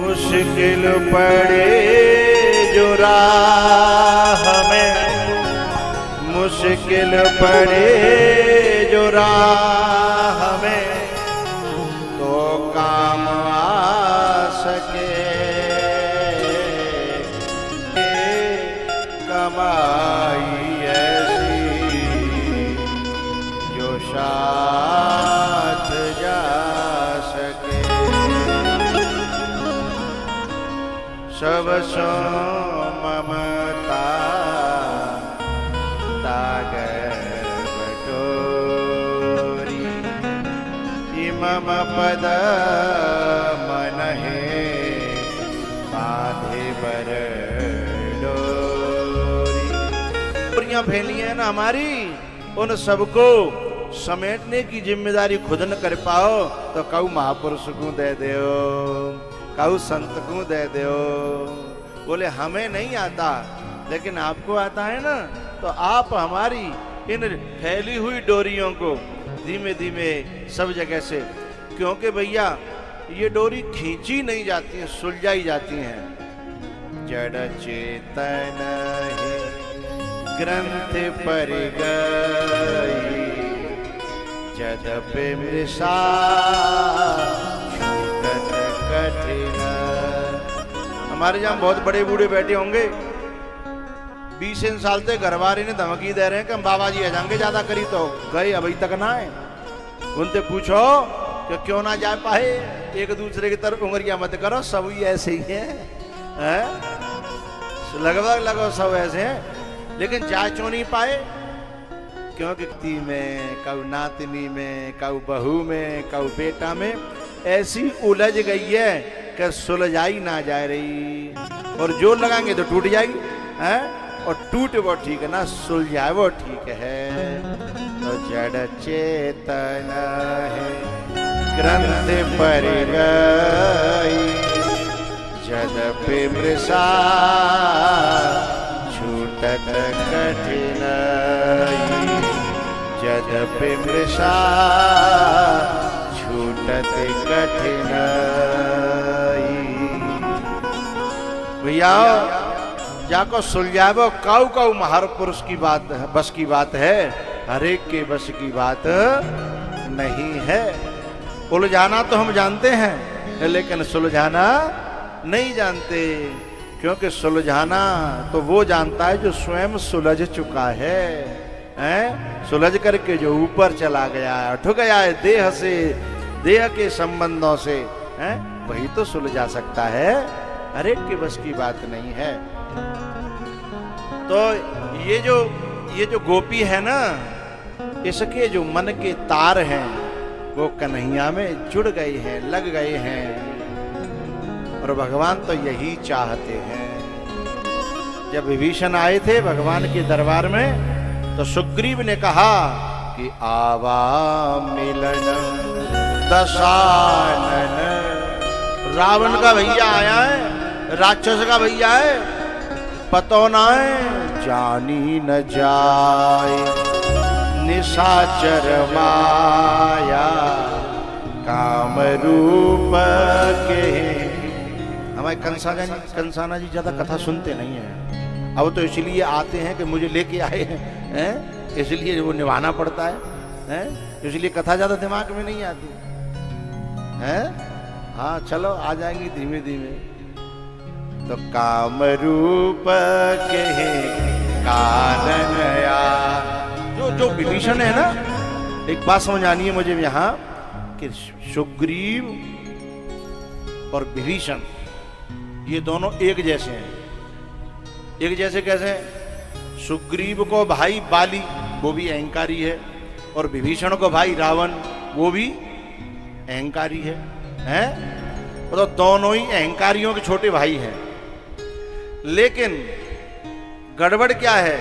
मुश्किल पड़े जो राह में, मुश्किल पड़े जो राह में, तो काम आ सके कमाई ऐसी जो साथ जा सके। सब सो ममता तागर बटोरी, मम पद मन है बांधे बर डोरी। परियां फैली है ना हमारी, उन सबको समेटने की जिम्मेदारी खुद न कर पाओ तो कऊ महापुरुष को दे दो, कऊ संत को दे दो। बोले हमें नहीं आता लेकिन आपको आता है ना, तो आप हमारी इन फैली हुई डोरियों को धीमे धीमे सब जगह से, क्योंकि भैया ये डोरी खींची नहीं जाती है, सुलझाई जाती हैं। जड़ चेतन ग्रंथ पर गई, जदपि मृषा तुम्हारे जहां बहुत बड़े बूढ़े बैठे होंगे, 20 साल से घरवारी ने धमकी दे रहे हैं कि हम बाबा जी आ जाएंगे ज्यादा करी तो गए अभी तक ना आए। उनसे पूछो कि क्यों ना जा पाए, एक दूसरे की तरफ उंगलियां मत करो, सब ही ऐसे ही है? लगभग सब ऐसे हैं, लेकिन जा क्यों नहीं पाए? क्योंकि ती में कऊ नातनी में कऊ बहू में कऊ बेटा में ऐसी उलझ गई है कि सुलझाई ना जा रही, और जोर लगाएंगे तो टूट जाएगी है, और टूटे वो ठीक है ना, सुलझाए वो ठीक है। तो जड़ चेतन है ग्रंथ पर गई, जदपि मृषा छूटत कठिनाई, जदपि मृषा छूटत कठिनाई। भैया जाको सुलझावो, काऊ काऊ महापुरुष की बात है, बस की बात है, हरेक के बस की बात नहीं है। उलझाना तो हम जानते हैं, लेकिन सुलझाना नहीं जानते, क्योंकि सुलझाना तो वो जानता है जो स्वयं सुलझ चुका है, हैं? सुलझ करके जो ऊपर चला गया है, उठ गया है देह से, देह के संबंधों से, हैं? वही तो सुलझा सकता है, हरेक के बस की बात नहीं है। तो ये जो गोपी है ना, इसके जो मन के तार हैं वो कन्हैया में जुड़ गए हैं, लग गए हैं, और भगवान तो यही चाहते हैं। जब विभीषण आए थे भगवान के दरबार में, तो सुग्रीव ने कहा कि आवा मिलन दशानन, रावण का भैया आया है, राक्षस का भैया है, पतो ना है, जानी न जाए निशाचर माया, काम रूप के। हमारे कंसाना जी ज्यादा कथा सुनते नहीं है, अब तो इसलिए आते हैं कि मुझे लेके आए हैं, इसलिए वो निभाना पड़ता है, इसलिए कथा ज्यादा दिमाग में नहीं आती है। हाँ चलो आ जाएंगी धीमे धीमे। तो काम रूप के कारण जो विभीषण है ना, एक बात समझ आनी है मुझे यहाँ कि सुग्रीव और विभीषण ये दोनों एक जैसे हैं। एक जैसे कैसे? सुग्रीव को भाई बाली वो भी अहंकारी है, और विभीषण को भाई रावण वो भी अहंकारी है, हैं? तो दोनों ही अहंकारियों के छोटे भाई हैं। लेकिन गड़बड़ क्या है,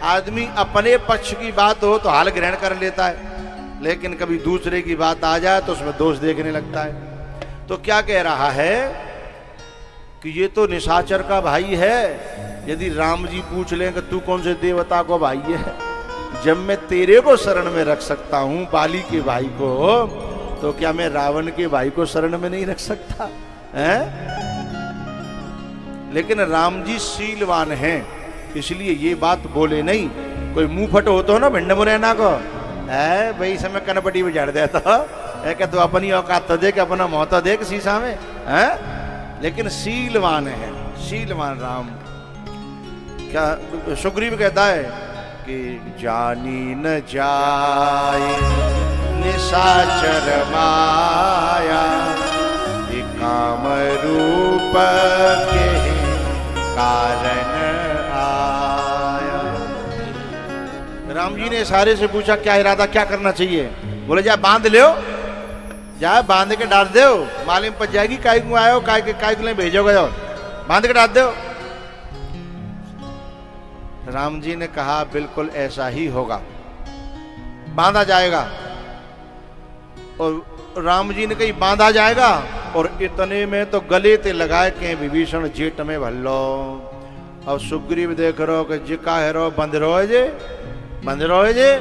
आदमी अपने पक्ष की बात हो तो हाल ग्रहण कर लेता है, लेकिन कभी दूसरे की बात आ जाए तो उसमें दोष देखने लगता है। तो क्या कह रहा है कि ये तो निशाचर का भाई है। यदि राम जी पूछ लें कि तू कौन से देवता को भाई है, जब मैं तेरे को शरण में रख सकता हूं बाली के भाई को, तो क्या मैं रावण के भाई को शरण में नहीं रख सकता है? लेकिन राम जी शीलवान हैं, इसलिए ये बात बोले नहीं। कोई मुंह फट हो तो ना भिंड मुरैना को है भाई, समय कनपटी में जड़ देता है कि तू अपनी औकात तो देख, अपना मुंह तो देख शीशा में है। लेकिन शीलवान है, शीलवान राम। क्या सुग्रीव कहता है कि जानी न जाए निशाचर माया, काम रूप के कारण आया। राम जी ने सारे से पूछा क्या इरादा, क्या करना चाहिए? बोले जा बांध ले, जा बांध के डाल दो, मालूम पड़ जाएगी काय को आयो, काय के लिए भेजोगे, बांध के डाल दो। राम जी ने कहा बिल्कुल ऐसा ही होगा, बांधा जाएगा। और राम जी ने कही बांधा जाएगा, और इतने में तो गले ते लगाए के विभीषण जेठ में भल्लो। अब सुग्रीव देख रहो कि जिका है रो बंद रहो जे।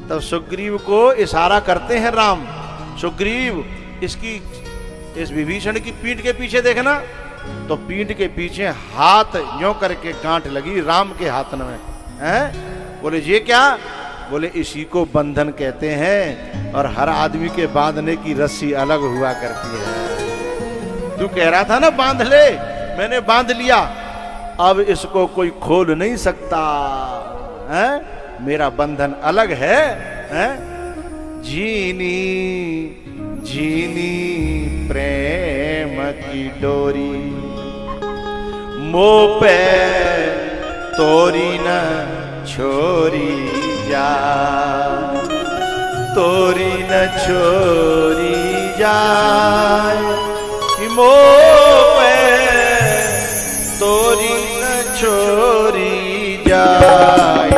तब सुग्रीव को इशारा करते हैं राम, सुग्रीव इस विभीषण की पीठ के पीछे देखना। तो पीठ के पीछे हाथ यूं करके गांठ लगी राम के हाथ में, हैं? बोले ये क्या? बोले इसी को बंधन कहते हैं, और हर आदमी के बांधने की रस्सी अलग हुआ करती है। तू कह रहा था ना बांध ले, मैंने बांध लिया, अब इसको कोई खोल नहीं सकता है, मेरा बंधन अलग है, हैं? जीनी जीनी प्रेम की डोरी, मोह पे तोरी न छोरी जा, तोरी न छोरी जाए, मोह पे तोरी न छोरी जाए।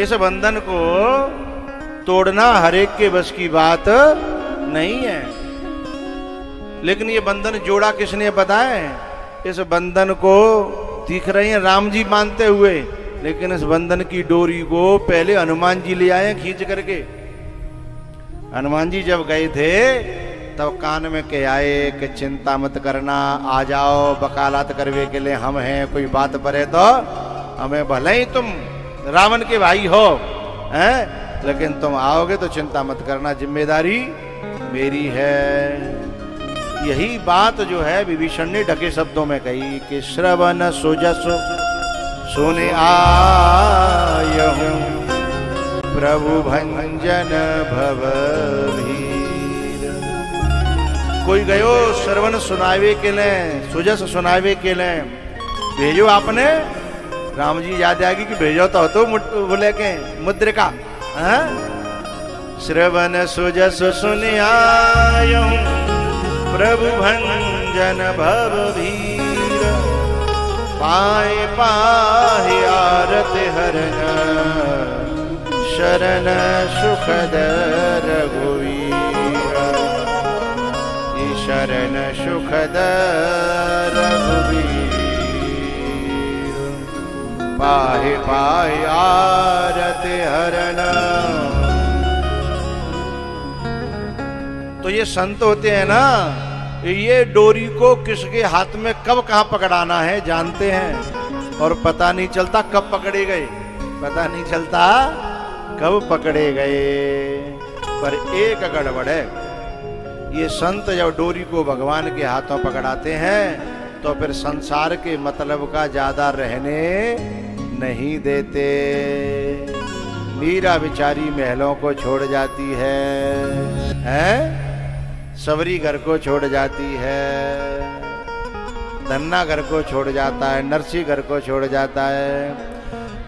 इस बंधन को तोड़ना हर एक के बस की बात नहीं है, लेकिन ये बंधन जोड़ा किसने बताए? इस बंधन को दिख रहे हैं राम जी मानते हुए, लेकिन इस बंधन की डोरी को पहले हनुमान जी ले आए खींच करके। हनुमान जी जब गए थे तब कान में कह आए कि चिंता मत करना, आ जाओ, वकालत करवे के लिए हम हैं, कोई बात पड़े तो हमें, भले ही तुम रावण के भाई हो हैं, लेकिन तुम आओगे तो चिंता मत करना, जिम्मेदारी मेरी है। यही बात जो है विभीषण ने ढके शब्दों में कही कि श्रवण सुजस सुने आयहूं, प्रभु भंजन भव भीर। कोई गयो श्रवण सुनावे के लिए, सुजस सुनावे के लिए, भेजो आपने। राम जी याद आएगी कि भेजो तो बोले के मुद्रिका, श्रवण सुजस सुने आयहूं, प्रभु भंजन भव भीर। पाए पाहि आरत हरन, शरण सुखद रघुवीर। शरण सुखद रघुवीर, पाहि पाहि आरत हरन। तो ये संत होते हैं ना, ये डोरी को किसके हाथ में कब कहां पकड़ाना है जानते हैं, और पता नहीं चलता कब पकड़े गए, पता नहीं चलता कब पकड़े गए। पर एक गड़बड़ है, ये संत जब डोरी को भगवान के हाथों पकड़ाते हैं तो फिर संसार के मतलब का ज्यादा रहने नहीं देते। मीरा बेचारी महलों को छोड़ जाती है? सबरी घर को छोड़ जाती है, धन्ना घर को छोड़ जाता है, नरसी घर को छोड़ जाता है,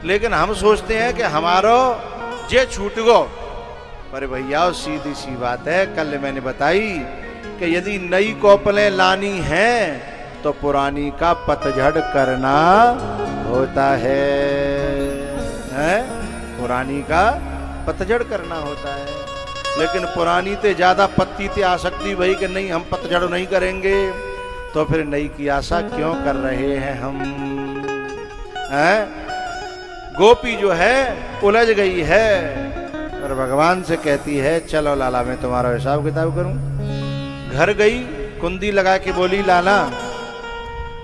लेकिन हम सोचते हैं कि हमारो जे छूट गो। पर भैया सीधी सी बात है, कल मैंने बताई कि यदि नई कोपलें लानी हैं तो पुरानी का पतझड़ करना होता है? पुरानी का पतझड़ करना होता है। लेकिन पुरानी ते ज्यादा पत्ती ते आसक्ति वही कि नहीं हम पतझड़ नहीं करेंगे, तो फिर नई की आशा क्यों कर रहे हैं हम? हैं? गोपी जो है उलझ गई है और भगवान से कहती है चलो लाला मैं तुम्हारा हिसाब किताब करूं। घर गई, कुंदी लगा के बोली लाला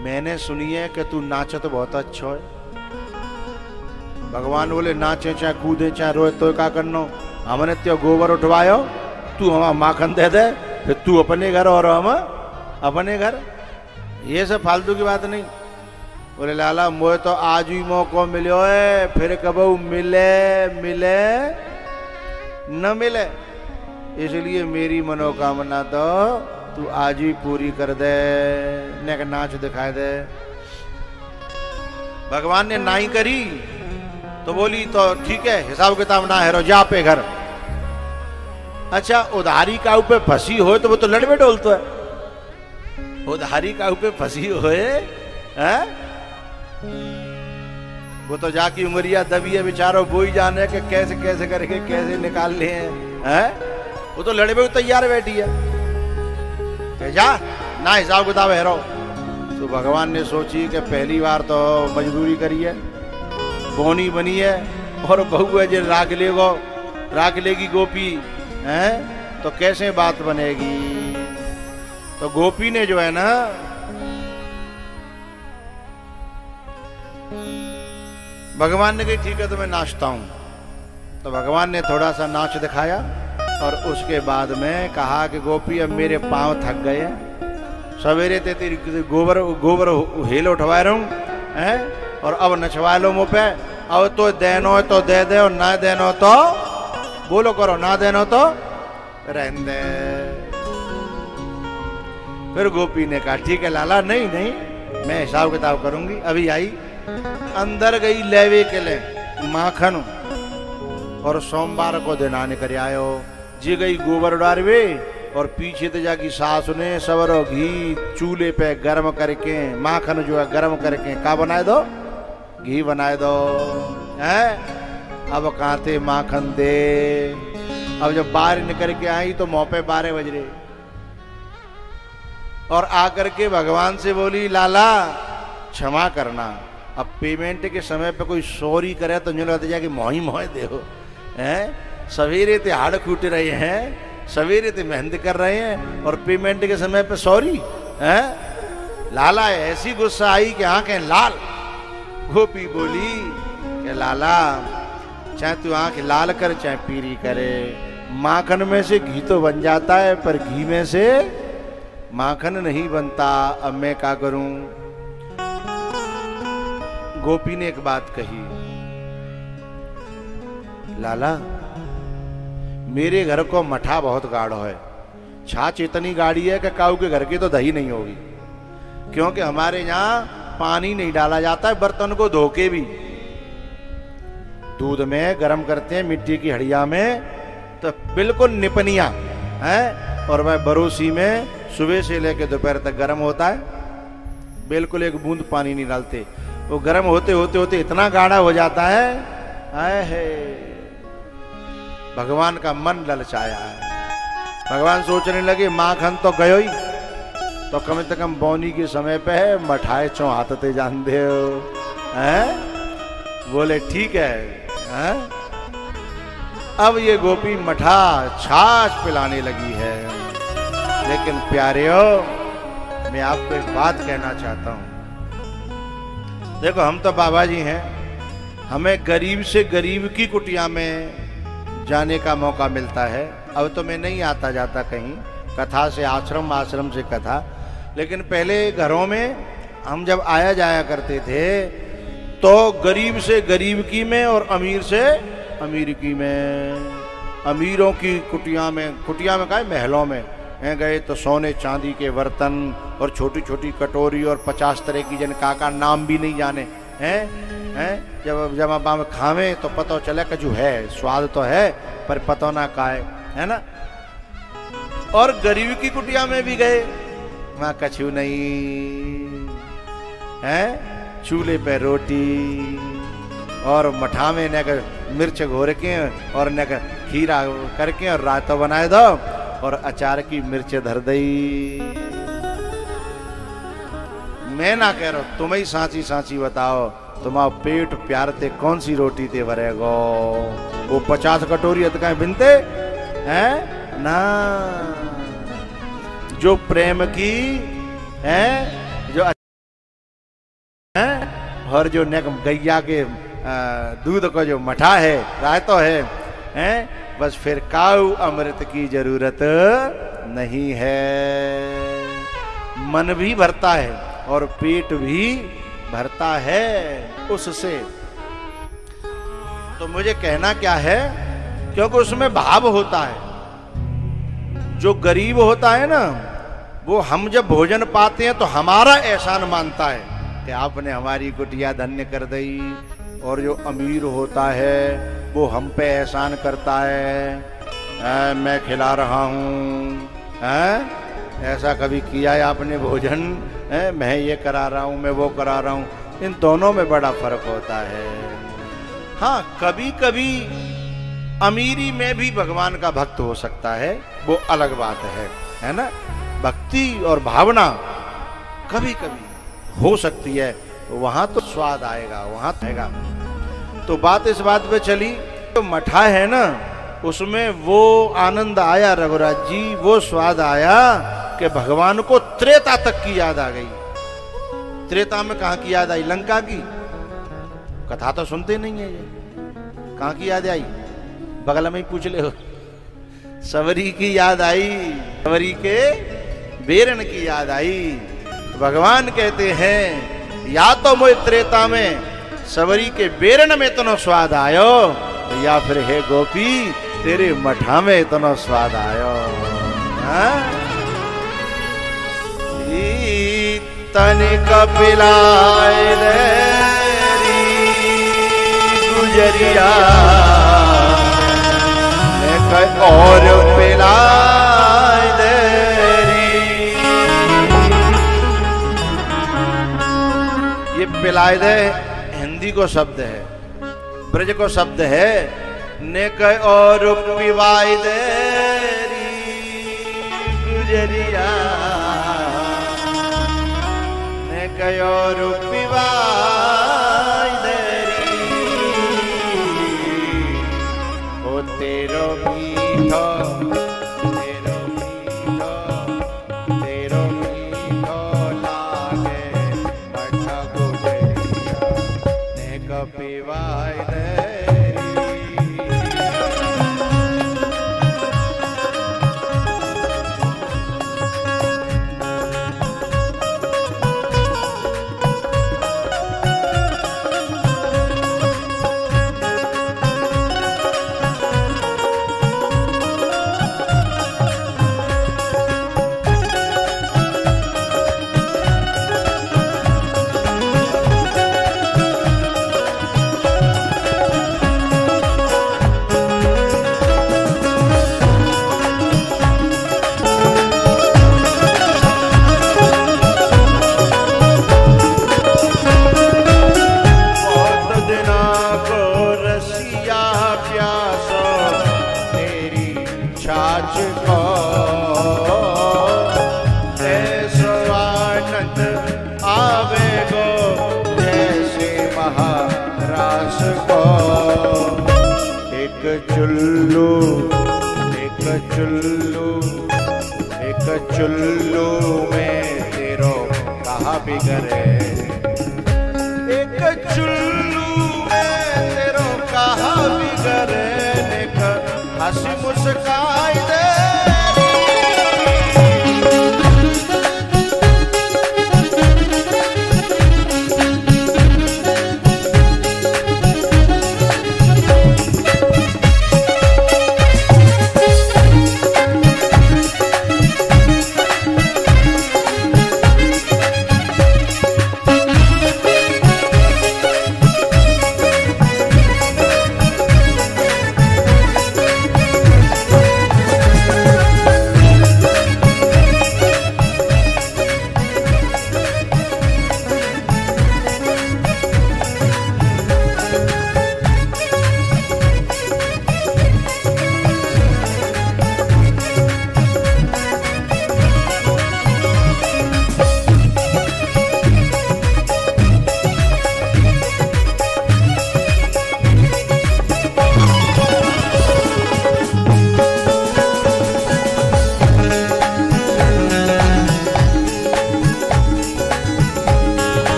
मैंने सुनी है कि तू नाचे तो बहुत अच्छा है। भगवान बोले नाचे चाहे कूदे चाहे रोए तो क्या करना, हमने त्यो गोबर उठवायो, तू हम माखन दे दे, फिर तू अपने घर और हम अपने घर। ये सब फालतू की बात नहीं। बोले लाला मोए तो आज ही मौको मिलो है, फिर कब मिले मिले न मिले, इसलिए मेरी मनोकामना तो तू आज ही पूरी कर दे, ने का नाच दिखाए दे। भगवान ने नाई करी तो बोली तो ठीक है हिसाब किताब ना है रो जा पे घर। अच्छा उधारी का ऊपर फंसी हो तो वो तो लड़बे डोलतो है, उधारी का ऊपर फंसी होए है? वो तो जाकी उमरिया दबी है बेचारो, वो ही जाने के कैसे कैसे करके कैसे निकाल ले हैं? वो तो लड़बे को तैयार बैठी है, जा ना हिसाब किताब है रो। तो भगवान ने सोची कि पहली बार तो मजदूरी करी है, बोनी बनी है और बहू है जो राख लेगी गोपी है, तो कैसे बात बनेगी? तो गोपी ने जो है ना भगवान ने कही ठीक है तो मैं नाचता हूं। तो भगवान ने थोड़ा सा नाच दिखाया और उसके बाद में कहा कि गोपी अब मेरे पांव थक गए हैं, सवेरे ते तेरी गोबर हेल उठवा रहा हूं हैं, और अब नचवा लो मुँह पे, अब तो देनो तो दे दे और ना देनो तो बोलो करो, ना देनो तो रहने दे। फिर गोपी ने कहा ठीक है लाला नहीं नहीं मैं हिसाब किताब करूंगी। अभी आई अंदर गई लेवे के ले माखन, और सोमवार को दिन आने कर आयो जी गई गोबर डारवे, और पीछे तो जाकी सास ने सवरो घी चूल्हे पे गर्म करके माखन जो है गर्म करके का बनाए दो, घी बनाए दो है। अब कांते माखन दे। अब जब बाहर निकल के आई तो मुंह पे 12 बज रहे, और आकर के भगवान से बोली लाला क्षमा करना, अब पेमेंट के समय पे कोई सॉरी करे तो मुझे लगता जाके मोही मोह दे हैं। सवेरे ते हाड़ कूट रहे हैं, सवेरे ते मेहनत कर रहे हैं और पेमेंट के समय पे सॉरी है। लाला ऐसी गुस्सा आई कि आंखें लाल। गोपी बोली कि लाला चाहे तू आंख लाल कर चाहे पीली करे, माखन में से घी तो बन जाता है पर घी में से माखन नहीं बनता। अब मैं क्या करूं? गोपी ने एक बात कही, लाला मेरे घर को मठा बहुत गाढ़ो है, छाछ इतनी गाढ़ी है कि काऊ के घर की तो दही नहीं होगी, क्योंकि हमारे यहाँ पानी नहीं डाला जाता है, बर्तन को धो के भी दूध में गर्म करते हैं मिट्टी की हड़िया में, तो बिल्कुल निपनिया है, और वह बरोसी में सुबह से लेकर दोपहर तक गर्म होता है, बिल्कुल एक बूंद पानी नहीं डालते। वो गर्म होते होते होते इतना गाढ़ा हो जाता है, आए है भगवान का मन ललचाया है। भगवान सोचने लगे माखन तो गयो ही, तो कम से कम बौनी के समय पे है मठाए चो हाथते जान दे हैं। बोले ठीक है हैं? अब ये गोपी मठा छाछ पिलाने लगी है। लेकिन प्यारेओ मैं आपको एक बात कहना चाहता हूं, देखो हम तो बाबा जी हैं, हमें गरीब से गरीब की कुटिया में जाने का मौका मिलता है। अब तो मैं नहीं आता जाता कहीं, कथा से आश्रम, आश्रम से कथा, लेकिन पहले घरों में हम जब आया जाया करते थे तो गरीब से गरीब की में और अमीर से अमीर की में, अमीरों की कुटिया में का महलों में हैं गए तो सोने चांदी के बर्तन और छोटी छोटी कटोरी और 50 तरह की जन का नाम भी नहीं जाने हैं। जब आप खावे तो पता चले कि जो है स्वाद तो है पर पता ना का है ना। और गरीब की कुटिया में भी गए, वहां कछु नहीं है, चूल्हे पे रोटी और मठा में न मिर्च घोर के और न खीरा करके और रायता बनाए दो और अचार की मिर्च धर दई। मैं ना कह रहा हूं, तुम ही सांची सांची बताओ, तुम्हारा पेट प्यार ते कौन सी रोटी ते भरेगो? वो 50 कटोरी अतकाएं बिनते हैं ना। जो प्रेम की है, जो है, और जो नेक गैया के दूध को जो मठा है, रायतो है, बस फिर काऊ अमृत की जरूरत नहीं है। मन भी भरता है और पेट भी भरता है उससे। तो मुझे कहना क्या है, क्योंकि उसमें भाव होता है। जो गरीब होता है ना, वो हम जब भोजन पाते हैं तो हमारा एहसान मानता है कि आपने हमारी कुटिया धन्य कर दी। और जो अमीर होता है वो हम पे एहसान करता है, मैं खिला रहा हूँ, ऐसा कभी किया है आपने भोजन, मैं ये करा रहा हूँ, मैं वो करा रहा हूँ। इन दोनों में बड़ा फर्क होता है। हाँ, कभी कभी अमीरी में भी भगवान का भक्त हो सकता है, वो अलग बात है ना। भक्ति और भावना कभी कभी हो सकती है, वहां तो स्वाद आएगा, वहां आएगा। तो बात इस बात पे चली, तो मठा है ना, उसमें वो आनंद आया रघुराज जी, वो स्वाद आया कि भगवान को त्रेता तक की याद आ गई। त्रेता में कहां की याद आई? लंका की। कथा तो सुनते नहीं है ये, कहां की याद आई? बगल में ही पूछ ले हो। सवरी की याद आई, सवरी के बेरन की याद आई। भगवान कहते हैं, या तो मुझे त्रेता में सवरी के बेरन में इतना स्वाद आयो, या फिर हे गोपी तेरे मठा में इतना स्वाद आयो। तनिक पिलाए देरी गुजरिया, और पिलाए देरी। ये पिलाए दे हिंदी को शब्द है, ब्रज को शब्द है। ने कह और पिवाई देरी गुजरिया, ने कह और पिवाई देरी। ओ तेरो मीठो, तेरो मीठो, तेरो मीठो लागे मठा गुजरिया, ने कह पिवाई देरी। चुल्लू एक चुल्लू में तेरो कहा बिगड़े, एक चुल्लू में तेरो कहा बिगड़े। देख हंसी मुस्काई दे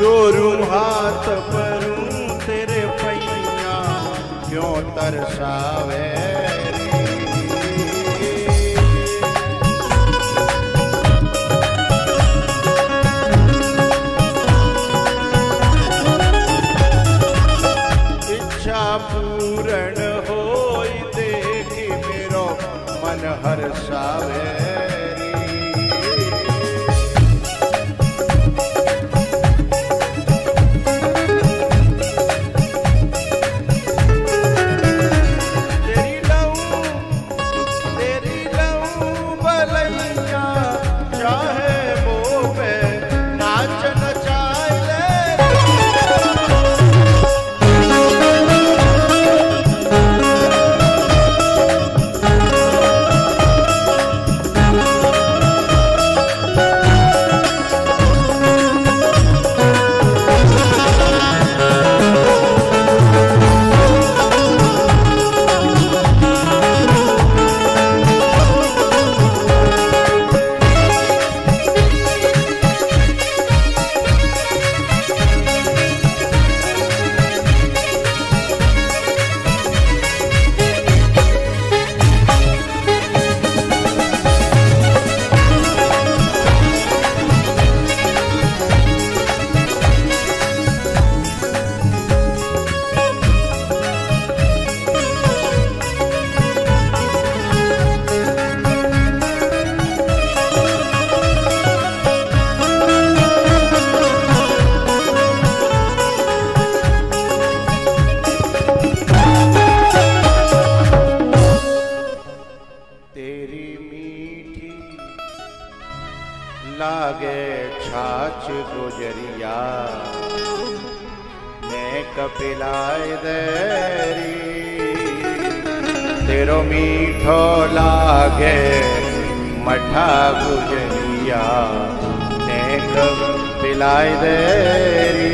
जोरूं हाथ परूं तेरे पैया क्यों तरसावे इच्छा पूर्ण होई देखी मेरो मन हर्षावे लागे छाछ गुजरिया मैं कपिलाए देरी तेरो मीठो लागे मठा गुजरिया मैं कपिलाए देरी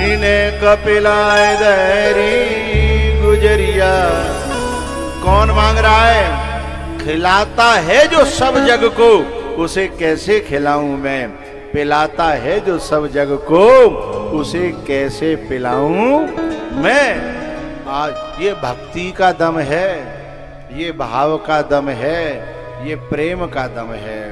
इन्हें कपिलाए देरी गुजरिया। कौन मांग रहा है? खिलाता है जो सब जग को उसे कैसे खिलाऊं मैं, पिलाता है जो सब जग को उसे कैसे पिलाऊं मैं। आज ये भक्ति का दम है, ये भाव का दम है, ये प्रेम का दम है।